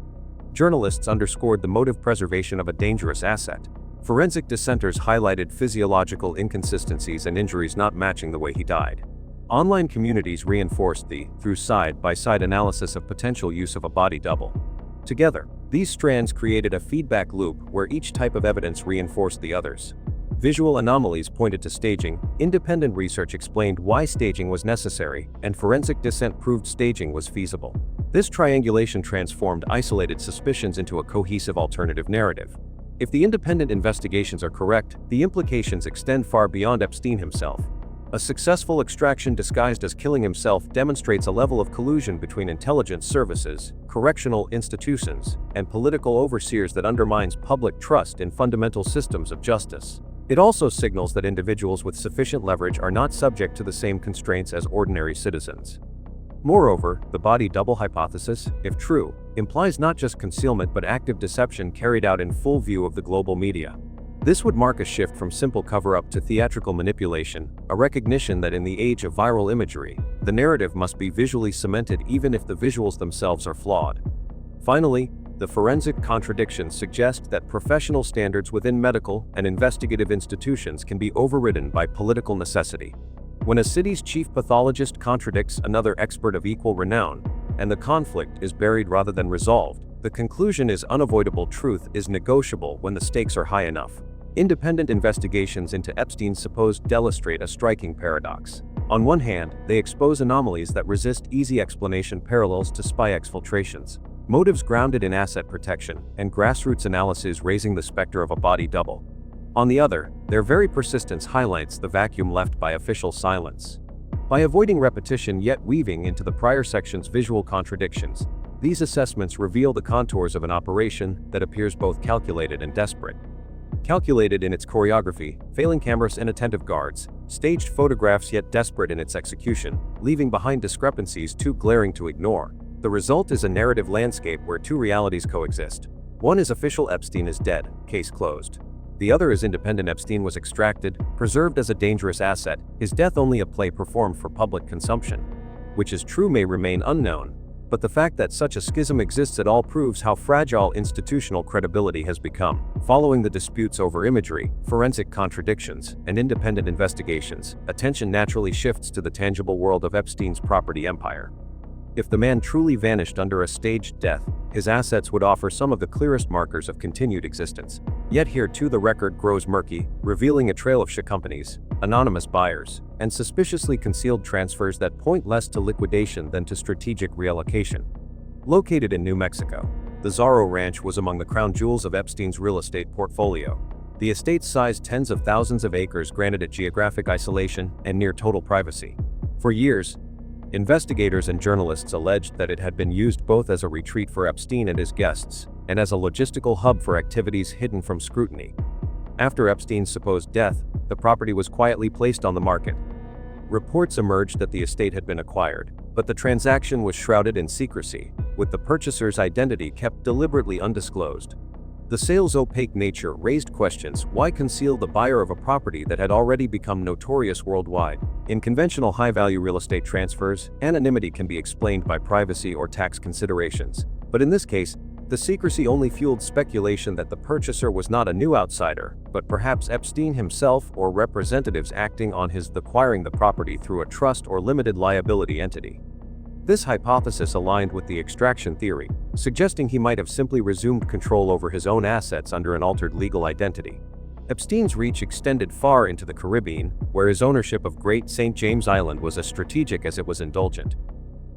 Journalists underscored the motive preservation of a dangerous asset. Forensic dissenters highlighted physiological inconsistencies and injuries not matching the way he died. Online communities reinforced through side-by-side analysis of potential use of a body double. Together, these strands created a feedback loop where each type of evidence reinforced the others. Visual anomalies pointed to staging, independent research explained why staging was necessary, and forensic dissent proved staging was feasible. This triangulation transformed isolated suspicions into a cohesive alternative narrative. If the independent investigations are correct, the implications extend far beyond Epstein himself. A successful extraction disguised as killing himself demonstrates a level of collusion between intelligence services, correctional institutions, and political overseers that undermines public trust in fundamental systems of justice. It also signals that individuals with sufficient leverage are not subject to the same constraints as ordinary citizens. Moreover, the body double hypothesis, if true, implies not just concealment but active deception carried out in full view of the global media. This would mark a shift from simple cover-up to theatrical manipulation, a recognition that in the age of viral imagery, the narrative must be visually cemented even if the visuals themselves are flawed. Finally, The forensic contradictions suggest that professional standards within medical and investigative institutions can be overridden by political necessity. When a city's chief pathologist contradicts another expert of equal renown, and the conflict is buried rather than resolved, the conclusion is unavoidable. Truth is negotiable when the stakes are high enough. Independent investigations into Epstein's supposed death illustrate a striking paradox. On one hand, they expose anomalies that resist easy explanation, parallels to spy exfiltrations, motives grounded in asset protection, and grassroots analyses raising the specter of a body double. On the other, their very persistence highlights the vacuum left by official silence. By avoiding repetition yet weaving into the prior section's visual contradictions, these assessments reveal the contours of an operation that appears both calculated and desperate. Calculated in its choreography, failing cameras and attentive guards, staged photographs yet desperate in its execution, leaving behind discrepancies too glaring to ignore. The result is a narrative landscape where two realities coexist. One is official Epstein is dead, case closed. The other is independent Epstein was extracted, preserved as a dangerous asset, his death only a play performed for public consumption. Which is true may remain unknown, but the fact that such a schism exists at all proves how fragile institutional credibility has become. Following the disputes over imagery, forensic contradictions, and independent investigations, attention naturally shifts to the tangible world of Epstein's property empire. If the man truly vanished under a staged death, his assets would offer some of the clearest markers of continued existence. Yet here too the record grows murky, revealing a trail of companies, anonymous buyers, and suspiciously concealed transfers that point less to liquidation than to strategic reallocation. Located in New Mexico, the Zorro Ranch was among the crown jewels of Epstein's real estate portfolio. The estate's size, tens of thousands of acres, granted it geographic isolation and near total privacy. For years, investigators and journalists alleged that it had been used both as a retreat for Epstein and his guests, and as a logistical hub for activities hidden from scrutiny. After Epstein's supposed death, the property was quietly placed on the market. Reports emerged that the estate had been acquired, but the transaction was shrouded in secrecy, with the purchaser's identity kept deliberately undisclosed. The sale's opaque nature raised questions: why conceal the buyer of a property that had already become notorious worldwide? In conventional high-value real estate transfers, anonymity can be explained by privacy or tax considerations. But in this case, the secrecy only fueled speculation that the purchaser was not a new outsider, but perhaps Epstein himself or representatives acting on his acquiring the property through a trust or limited liability entity. This hypothesis aligned with the extraction theory, suggesting he might have simply resumed control over his own assets under an altered legal identity. Epstein's reach extended far into the Caribbean, where his ownership of Great St. James Island was as strategic as it was indulgent.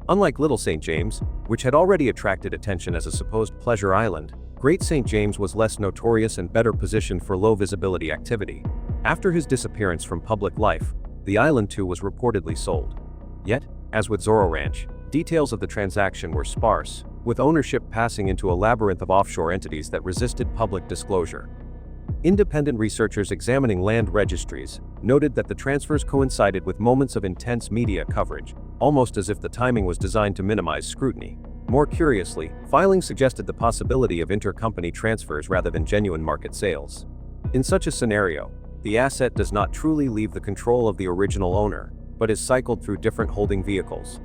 Unlike Little St. James, which had already attracted attention as a supposed pleasure island, Great St. James was less notorious and better positioned for low-visibility activity. After his disappearance from public life, the island too was reportedly sold. Yet, as with Zorro Ranch, details of the transaction were sparse, with ownership passing into a labyrinth of offshore entities that resisted public disclosure. Independent researchers examining land registries noted that the transfers coincided with moments of intense media coverage, almost as if the timing was designed to minimize scrutiny. More curiously, filings suggested the possibility of intercompany transfers rather than genuine market sales. In such a scenario, the asset does not truly leave the control of the original owner, but is cycled through different holding vehicles.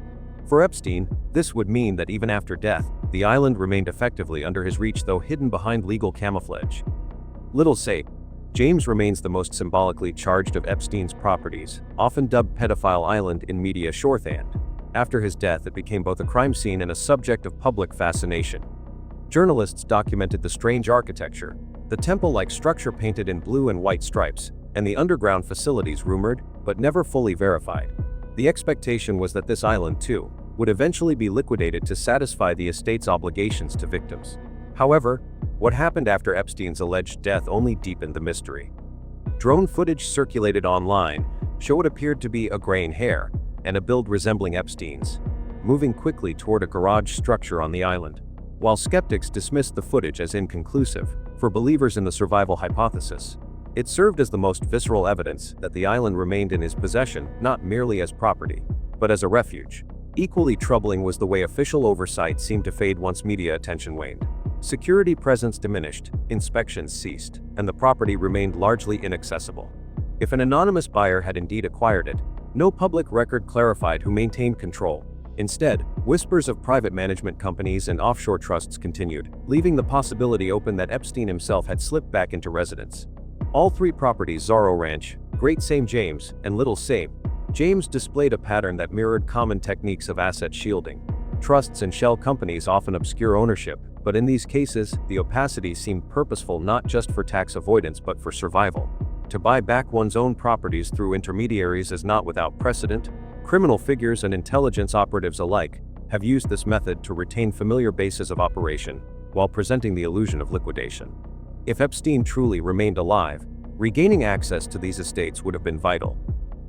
For Epstein, this would mean that even after death, the island remained effectively under his reach, though hidden behind legal camouflage. Little St. James remains the most symbolically charged of Epstein's properties, often dubbed Pedophile Island in media shorthand. After his death, it became both a crime scene and a subject of public fascination. Journalists documented the strange architecture, the temple-like structure painted in blue and white stripes, and the underground facilities rumored, but never fully verified. The expectation was that this island, too, would eventually be liquidated to satisfy the estate's obligations to victims. However, what happened after Epstein's alleged death only deepened the mystery. Drone footage circulated online showed what appeared to be a graying hair and a build resembling Epstein's, moving quickly toward a garage structure on the island. While skeptics dismissed the footage as inconclusive, for believers in the survival hypothesis, it served as the most visceral evidence that the island remained in his possession not merely as property, but as a refuge. Equally troubling was the way official oversight seemed to fade once media attention waned. Security presence diminished, inspections ceased, and the property remained largely inaccessible. If an anonymous buyer had indeed acquired it, no public record clarified who maintained control. Instead, whispers of private management companies and offshore trusts continued, leaving the possibility open that Epstein himself had slipped back into residence. All three properties, Zorro Ranch, Great St. James, and Little St. James, displayed a pattern that mirrored common techniques of asset shielding. Trusts and shell companies often obscure ownership, but in these cases, the opacity seemed purposeful not just for tax avoidance but for survival. To buy back one's own properties through intermediaries is not without precedent. Criminal figures and intelligence operatives alike have used this method to retain familiar bases of operation while presenting the illusion of liquidation. If Epstein truly remained alive, regaining access to these estates would have been vital.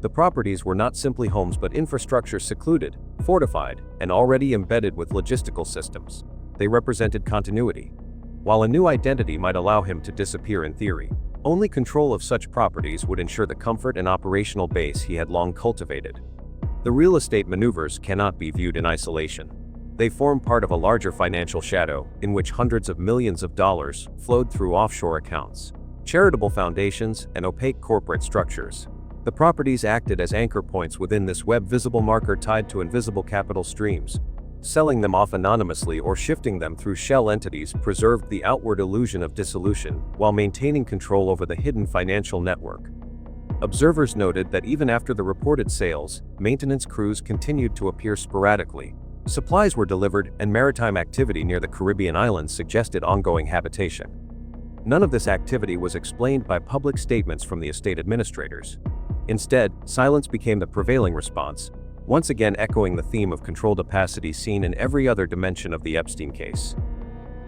The properties were not simply homes but infrastructure secluded, fortified, and already embedded with logistical systems. They represented continuity. While a new identity might allow him to disappear in theory, only control of such properties would ensure the comfort and operational base he had long cultivated. The real estate maneuvers cannot be viewed in isolation. They form part of a larger financial shadow in which hundreds of millions of dollars flowed through offshore accounts, charitable foundations, and opaque corporate structures. The properties acted as anchor points within this web, visible marker tied to invisible capital streams. Selling them off anonymously or shifting them through shell entities preserved the outward illusion of dissolution while maintaining control over the hidden financial network. Observers noted that even after the reported sales, maintenance crews continued to appear sporadically. Supplies were delivered, and maritime activity near the Caribbean islands suggested ongoing habitation. None of this activity was explained by public statements from the estate administrators. Instead, silence became the prevailing response, once again echoing the theme of controlled opacity seen in every other dimension of the Epstein case.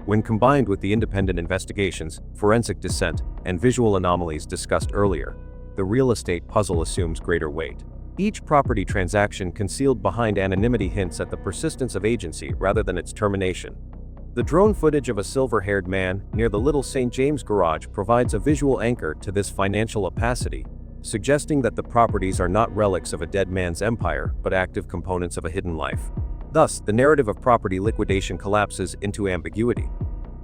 When combined with the independent investigations, forensic dissent, and visual anomalies discussed earlier, the real estate puzzle assumes greater weight. Each property transaction concealed behind anonymity hints at the persistence of agency rather than its termination. The drone footage of a silver-haired man near the Little St. James garage provides a visual anchor to this financial opacity, suggesting that the properties are not relics of a dead man's empire but active components of a hidden life. Thus, the narrative of property liquidation collapses into ambiguity.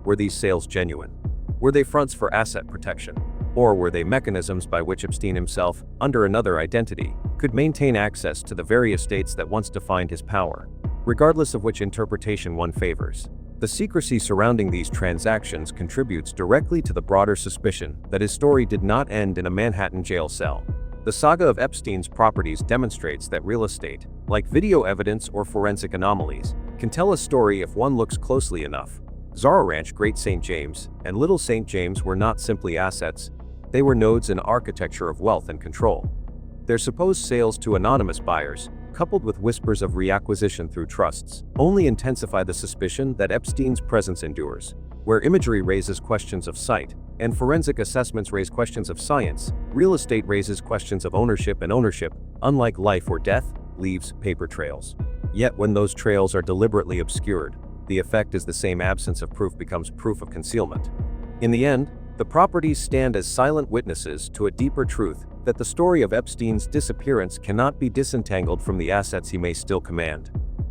Were these sales genuine? Were they fronts for asset protection? Or were they mechanisms by which Epstein himself, under another identity, could maintain access to the very estates that once defined his power? Regardless of which interpretation one favors, the secrecy surrounding these transactions contributes directly to the broader suspicion that his story did not end in a Manhattan jail cell. The saga of Epstein's properties demonstrates that real estate, like video evidence or forensic anomalies, can tell a story if one looks closely enough. Zorro Ranch, Great St. James, and Little St. James were not simply assets, they were nodes in architecture of wealth and control. Their supposed sales to anonymous buyers, coupled with whispers of reacquisition through trusts, only intensify the suspicion that Epstein's presence endures. Where imagery raises questions of sight, and forensic assessments raise questions of science, real estate raises questions of ownership, and ownership, unlike life or death, leaves paper trails. Yet when those trails are deliberately obscured, the effect is the same: absence of proof becomes proof of concealment. In the end, the properties stand as silent witnesses to a deeper truth, that the story of Epstein's disappearance cannot be disentangled from the assets he may still command.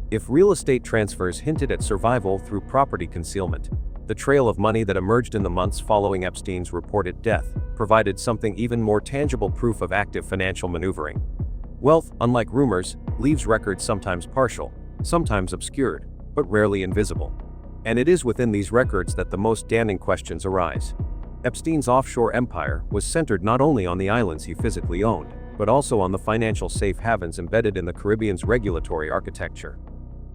If real estate transfers hinted at survival through property concealment, the trail of money that emerged in the months following Epstein's reported death provided something even more tangible: proof of active financial maneuvering. Wealth, unlike rumors, leaves records sometimes partial, sometimes obscured, but rarely invisible. And it is within these records that the most damning questions arise. Epstein's offshore empire was centered not only on the islands he physically owned, but also on the financial safe havens embedded in the Caribbean's regulatory architecture.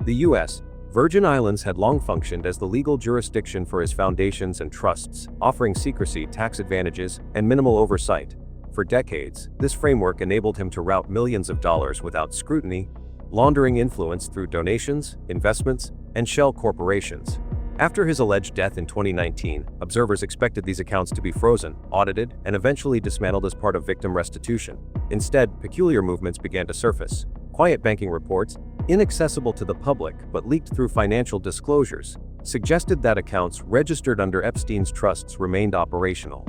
The U.S. Virgin Islands had long functioned as the legal jurisdiction for his foundations and trusts, offering secrecy, tax advantages, and minimal oversight. For decades, this framework enabled him to route millions of dollars without scrutiny, laundering influence through donations, investments, and shell corporations. After his alleged death in 2019, observers expected these accounts to be frozen, audited, and eventually dismantled as part of victim restitution. Instead, peculiar movements began to surface. Quiet banking reports, inaccessible to the public but leaked through financial disclosures, suggested that accounts registered under Epstein's trusts remained operational.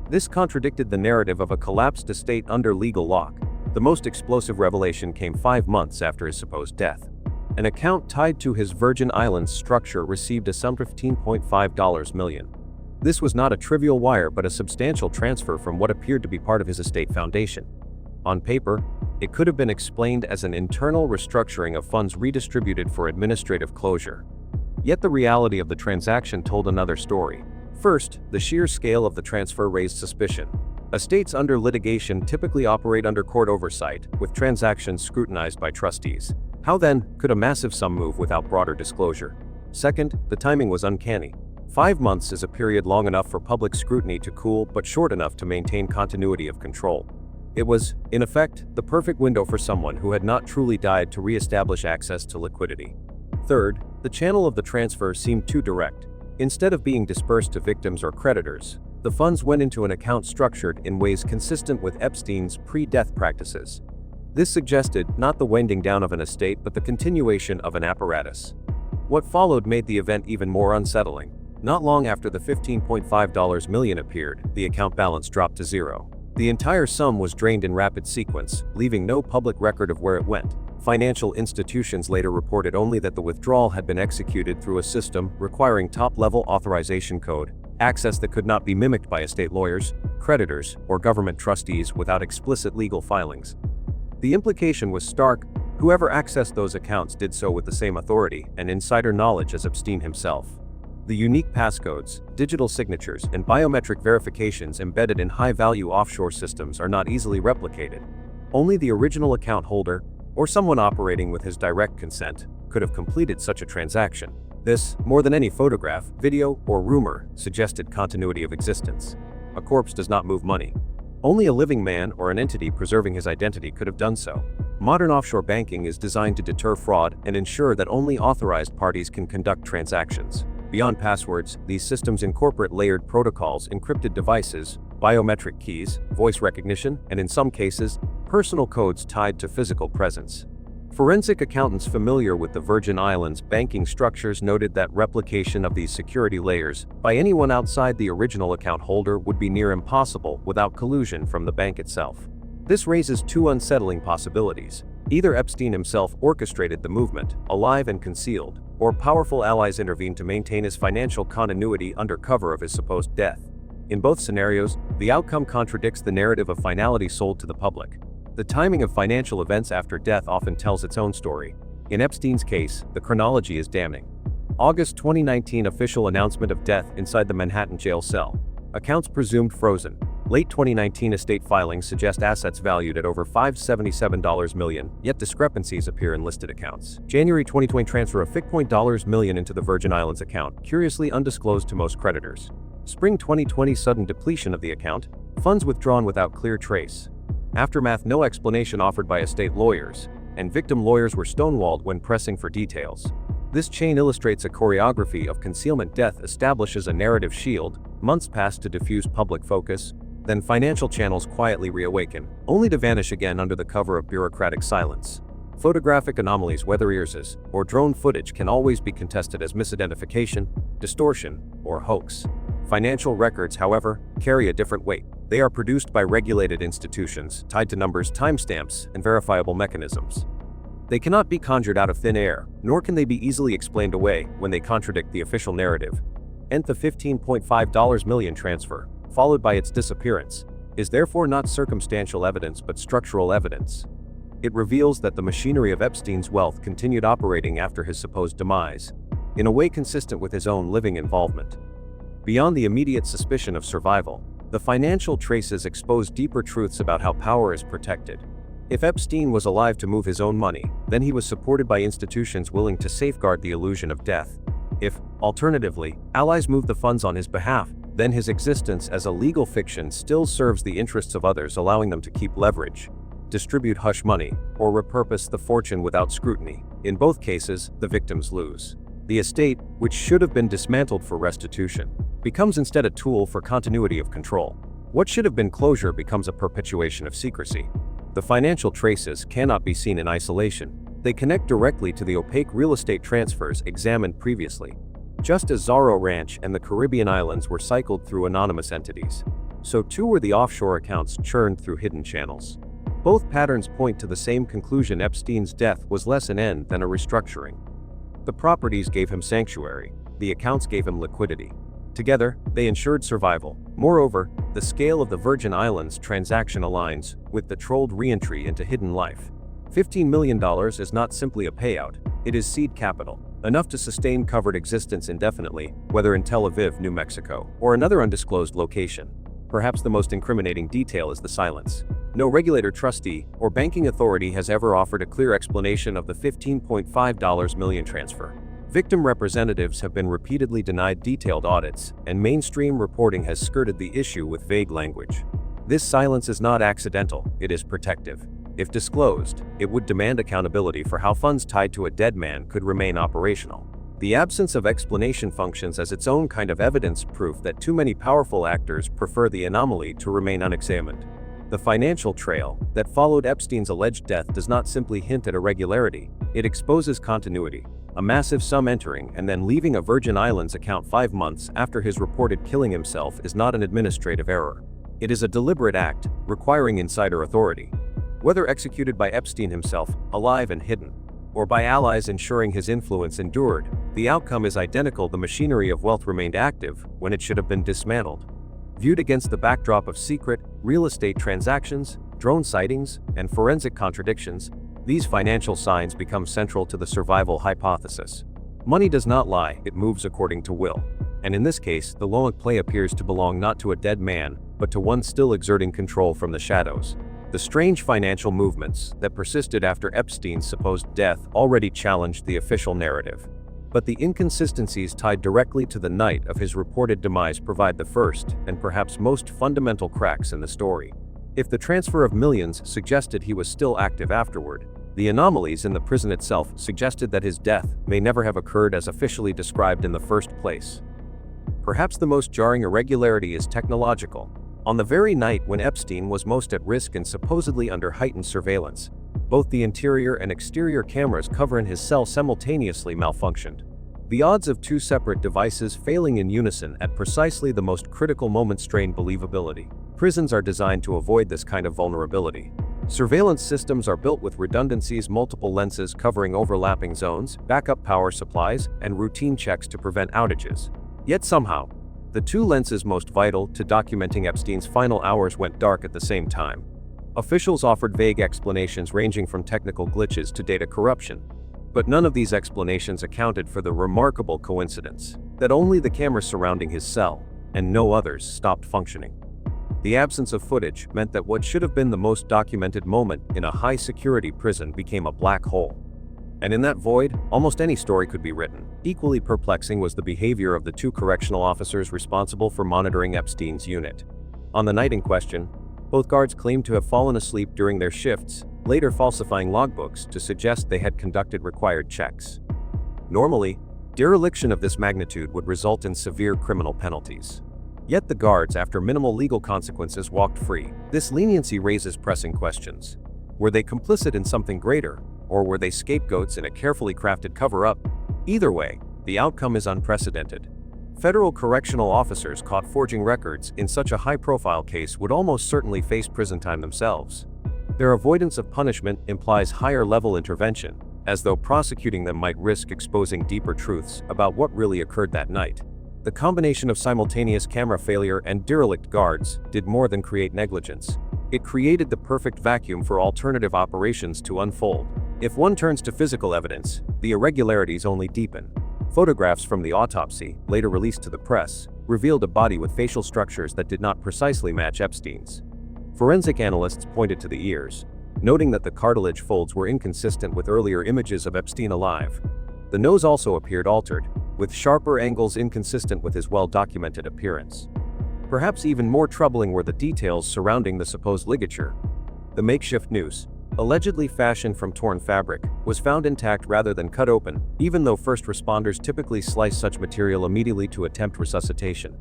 This contradicted the narrative of a collapsed estate under legal lock. The most explosive revelation came 5 months after his supposed death. An account tied to his Virgin Islands structure received a sum of $15.5 million. This was not a trivial wire but a substantial transfer from what appeared to be part of his estate foundation. On paper, it could have been explained as an internal restructuring of funds redistributed for administrative closure. Yet the reality of the transaction told another story. First, the sheer scale of the transfer raised suspicion. Estates under litigation typically operate under court oversight, with transactions scrutinized by trustees. How then could a massive sum move without broader disclosure? Second, the timing was uncanny. 5 months is a period long enough for public scrutiny to cool, but short enough to maintain continuity of control. It was, in effect, the perfect window for someone who had not truly died to re-establish access to liquidity. Third, the channel of the transfer seemed too direct. Instead of being dispersed to victims or creditors, the funds went into an account structured in ways consistent with Epstein's pre-death practices. This suggested not the winding down of an estate but the continuation of an apparatus. What followed made the event even more unsettling. Not long after the $15.5 million appeared, the account balance dropped to zero. The entire sum was drained in rapid sequence, leaving no public record of where it went. Financial institutions later reported only that the withdrawal had been executed through a system requiring top-level authorization code, access that could not be mimicked by estate lawyers, creditors, or government trustees without explicit legal filings. The implication was stark. Whoever accessed those accounts did so with the same authority and insider knowledge as Epstein himself. The unique passcodes, digital signatures, and biometric verifications embedded in high-value offshore systems are not easily replicated. Only the original account holder, or someone operating with his direct consent, could have completed such a transaction. This, more than any photograph, video, or rumor, suggested continuity of existence. A corpse does not move money. Only a living man or an entity preserving his identity could have done so. Modern offshore banking is designed to deter fraud and ensure that only authorized parties can conduct transactions. Beyond passwords, these systems incorporate layered protocols, encrypted devices, biometric keys, voice recognition, and in some cases, personal codes tied to physical presence. Forensic accountants familiar with the Virgin Islands banking structures noted that replication of these security layers by anyone outside the original account holder would be near impossible without collusion from the bank itself. This raises two unsettling possibilities. Either Epstein himself orchestrated the movement, alive and concealed, or powerful allies intervened to maintain his financial continuity under cover of his supposed death. In both scenarios, the outcome contradicts the narrative of finality sold to the public. The timing of financial events after death often tells its own story. In Epstein's case, the chronology is damning. August 2019 official announcement of death inside the Manhattan jail cell. Accounts presumed frozen. Late 2019 estate filings suggest assets valued at over $577 million, yet discrepancies appear in listed accounts. January 2020 transfer of $50 million into the Virgin Islands account, curiously undisclosed to most creditors. Spring 2020 sudden depletion of the account, funds withdrawn without clear trace. Aftermath no explanation offered by estate lawyers, and victim lawyers were stonewalled when pressing for details. This chain illustrates a choreography of concealment. Death establishes a narrative shield, months pass to diffuse public focus, then financial channels quietly reawaken, only to vanish again under the cover of bureaucratic silence. Photographic anomalies, whether earses or drone footage, can always be contested as misidentification, distortion, or hoax. Financial records, however, carry a different weight. They are produced by regulated institutions, tied to numbers, timestamps, and verifiable mechanisms. They cannot be conjured out of thin air, nor can they be easily explained away when they contradict the official narrative. And the $15.5 million transfer, followed by its disappearance, is therefore not circumstantial evidence but structural evidence. It reveals that the machinery of Epstein's wealth continued operating after his supposed demise, in a way consistent with his own living involvement. Beyond the immediate suspicion of survival, the financial traces expose deeper truths about how power is protected. If Epstein was alive to move his own money, then he was supported by institutions willing to safeguard the illusion of death. If, alternatively, allies moved the funds on his behalf, then his existence as a legal fiction still serves the interests of others, allowing them to keep leverage, distribute hush money, or repurpose the fortune without scrutiny. In both cases, the victims lose. The estate, which should have been dismantled for restitution, becomes instead a tool for continuity of control. What should have been closure becomes a perpetuation of secrecy. The financial traces cannot be seen in isolation. They connect directly to the opaque real estate transfers examined previously. Just as Zorro Ranch and the Caribbean islands were cycled through anonymous entities, so too were the offshore accounts churned through hidden channels. Both patterns point to the same conclusion: Epstein's death was less an end than a restructuring. The properties gave him sanctuary, the accounts gave him liquidity. Together, they ensured survival. Moreover, The scale of the Virgin Islands transaction aligns with the trolled re-entry into hidden life. $15 million is not simply a payout, it is seed capital, enough to sustain covered existence indefinitely, whether in Tel Aviv, New Mexico, or another undisclosed location. Perhaps the most incriminating detail is the silence. No regulator, trustee, or banking authority has ever offered a clear explanation of the $15.5 million transfer. Victim representatives have been repeatedly denied detailed audits, and mainstream reporting has skirted the issue with vague language. This silence is not accidental, it is protective. If disclosed, it would demand accountability for how funds tied to a dead man could remain operational. The absence of explanation functions as its own kind of evidence proof that too many powerful actors prefer the anomaly to remain unexamined. The financial trail that followed Epstein's alleged death does not simply hint at irregularity, it exposes continuity. A massive sum entering and then leaving a Virgin Islands account 5 months after his reported killing himself is not an administrative error. It is a deliberate act, requiring insider authority. Whether executed by Epstein himself, alive and hidden, or by allies ensuring his influence endured, the outcome is identical. The machinery of wealth remained active when it should have been dismantled. Viewed against the backdrop of secret, real estate transactions, drone sightings, and forensic contradictions, these financial signs become central to the survival hypothesis. Money does not lie, it moves according to will. And in this case, the long play appears to belong not to a dead man, but to one still exerting control from the shadows. The strange financial movements that persisted after Epstein's supposed death already challenged the official narrative. But the inconsistencies tied directly to the night of his reported demise provide the first, and perhaps most fundamental cracks in the story. If the transfer of millions suggested he was still active afterward, the anomalies in the prison itself suggested that his death may never have occurred as officially described in the first place. Perhaps the most jarring irregularity is technological. On the very night when Epstein was most at risk and supposedly under heightened surveillance, both the interior and exterior cameras covering his cell simultaneously malfunctioned. The odds of two separate devices failing in unison at precisely the most critical moment strain believability. Prisons are designed to avoid this kind of vulnerability. Surveillance systems are built with redundancies, multiple lenses covering overlapping zones, backup power supplies, and routine checks to prevent outages. Yet somehow, the two lenses most vital to documenting Epstein's final hours went dark at the same time. Officials offered vague explanations ranging from technical glitches to data corruption. But none of these explanations accounted for the remarkable coincidence that only the cameras surrounding his cell, and no others, stopped functioning. The absence of footage meant that what should have been the most documented moment in a high-security prison became a black hole. And in that void, almost any story could be written. Equally perplexing was the behavior of the two correctional officers responsible for monitoring Epstein's unit. On the night in question, both guards claimed to have fallen asleep during their shifts, later falsifying logbooks to suggest they had conducted required checks. Normally, dereliction of this magnitude would result in severe criminal penalties. Yet the guards, after minimal legal consequences, walked free. This leniency raises pressing questions. Were they complicit in something greater, or were they scapegoats in a carefully crafted cover-up? Either way, the outcome is unprecedented. Federal correctional officers caught forging records in such a high-profile case would almost certainly face prison time themselves. Their avoidance of punishment implies higher-level intervention, as though prosecuting them might risk exposing deeper truths about what really occurred that night. The combination of simultaneous camera failure and derelict guards did more than create negligence. It created the perfect vacuum for alternative operations to unfold. If one turns to physical evidence, the irregularities only deepen. Photographs from the autopsy, later released to the press, revealed a body with facial structures that did not precisely match Epstein's. Forensic analysts pointed to the ears, noting that the cartilage folds were inconsistent with earlier images of Epstein alive. The nose also appeared altered, with sharper angles inconsistent with his well-documented appearance. Perhaps even more troubling were the details surrounding the supposed ligature. The makeshift noose, allegedly fashioned from torn fabric, was found intact rather than cut open, even though first responders typically slice such material immediately to attempt resuscitation.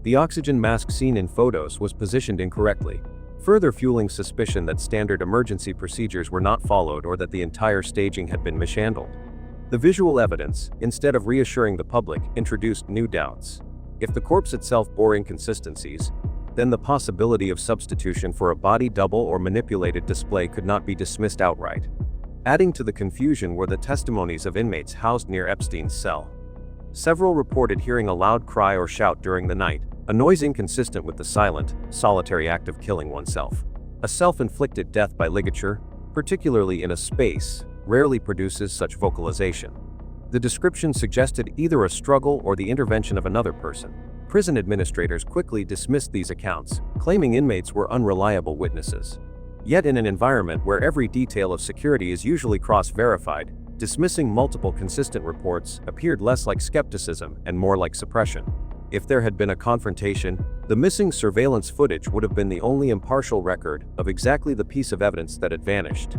The oxygen mask seen in photos was positioned incorrectly, further fueling suspicion that standard emergency procedures were not followed or that the entire staging had been mishandled. The visual evidence, instead of reassuring the public, introduced new doubts. If the corpse itself bore inconsistencies, then the possibility of substitution for a body double or manipulated display could not be dismissed outright. Adding to the confusion were the testimonies of inmates housed near Epstein's cell. Several reported hearing a loud cry or shout during the night, a noise inconsistent with the silent, solitary act of killing oneself. A self-inflicted death by ligature, particularly in a space, rarely produces such vocalization. The description suggested either a struggle or the intervention of another person. Prison administrators quickly dismissed these accounts, claiming inmates were unreliable witnesses. Yet in an environment where every detail of security is usually cross-verified, dismissing multiple consistent reports appeared less like skepticism and more like suppression. If there had been a confrontation, the missing surveillance footage would have been the only impartial record of exactly the piece of evidence that had vanished.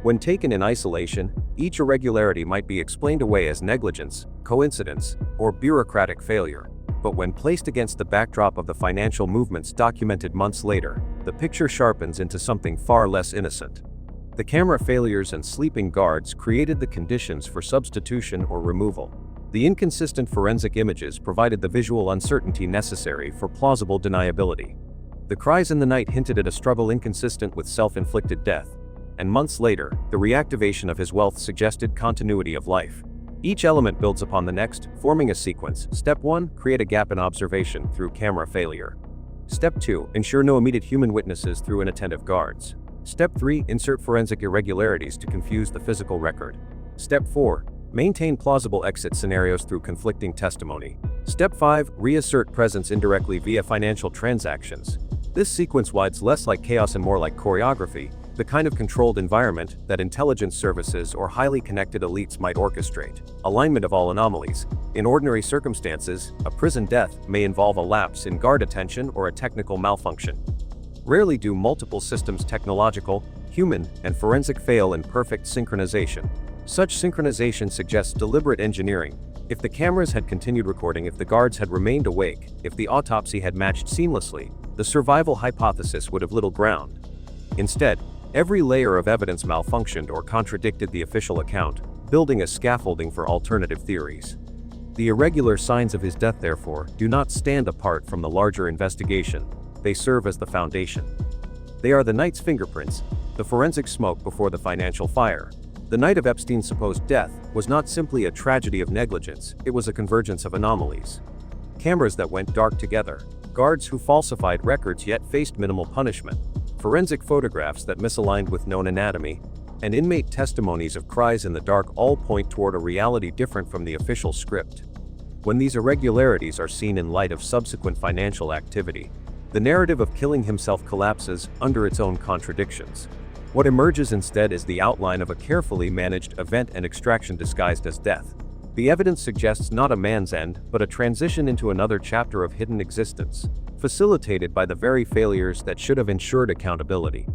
When taken in isolation, each irregularity might be explained away as negligence, coincidence, or bureaucratic failure. But when placed against the backdrop of the financial movements documented months later, the picture sharpens into something far less innocent. The camera failures and sleeping guards created the conditions for substitution or removal. The inconsistent forensic images provided the visual uncertainty necessary for plausible deniability. The cries in the night hinted at a struggle inconsistent with self-inflicted death, and months later, the reactivation of his wealth suggested continuity of life. Each element builds upon the next, forming a sequence. Step 1. Create a gap in observation through camera failure. Step 2. Ensure no immediate human witnesses through inattentive guards. Step 3. Insert forensic irregularities to confuse the physical record. Step 4. Maintain plausible exit scenarios through conflicting testimony. Step 5. Reassert presence indirectly via financial transactions. This sequence rides less like chaos and more like choreography, the kind of controlled environment that intelligence services or highly connected elites might orchestrate. Alignment of all anomalies. In ordinary circumstances, a prison death may involve a lapse in guard attention or a technical malfunction. Rarely do multiple systems, technological, human, and forensic, fail in perfect synchronization. Such synchronization suggests deliberate engineering. If the cameras had continued recording, if the guards had remained awake, if the autopsy had matched seamlessly, the survival hypothesis would have little ground. Instead, every layer of evidence malfunctioned or contradicted the official account, building a scaffolding for alternative theories. The irregular signs of his death, therefore, do not stand apart from the larger investigation. They serve as the foundation. They are the night's fingerprints, the forensic smoke before the financial fire. The night of Epstein's supposed death was not simply a tragedy of negligence, it was a convergence of anomalies. Cameras that went dark together, guards who falsified records yet faced minimal punishment, forensic photographs that misaligned with known anatomy, and inmate testimonies of cries in the dark all point toward a reality different from the official script. When these irregularities are seen in light of subsequent financial activity, the narrative of killing himself collapses under its own contradictions. What emerges instead is the outline of a carefully managed event and extraction disguised as death. The evidence suggests not a man's end, but a transition into another chapter of hidden existence, facilitated by the very failures that should have ensured accountability.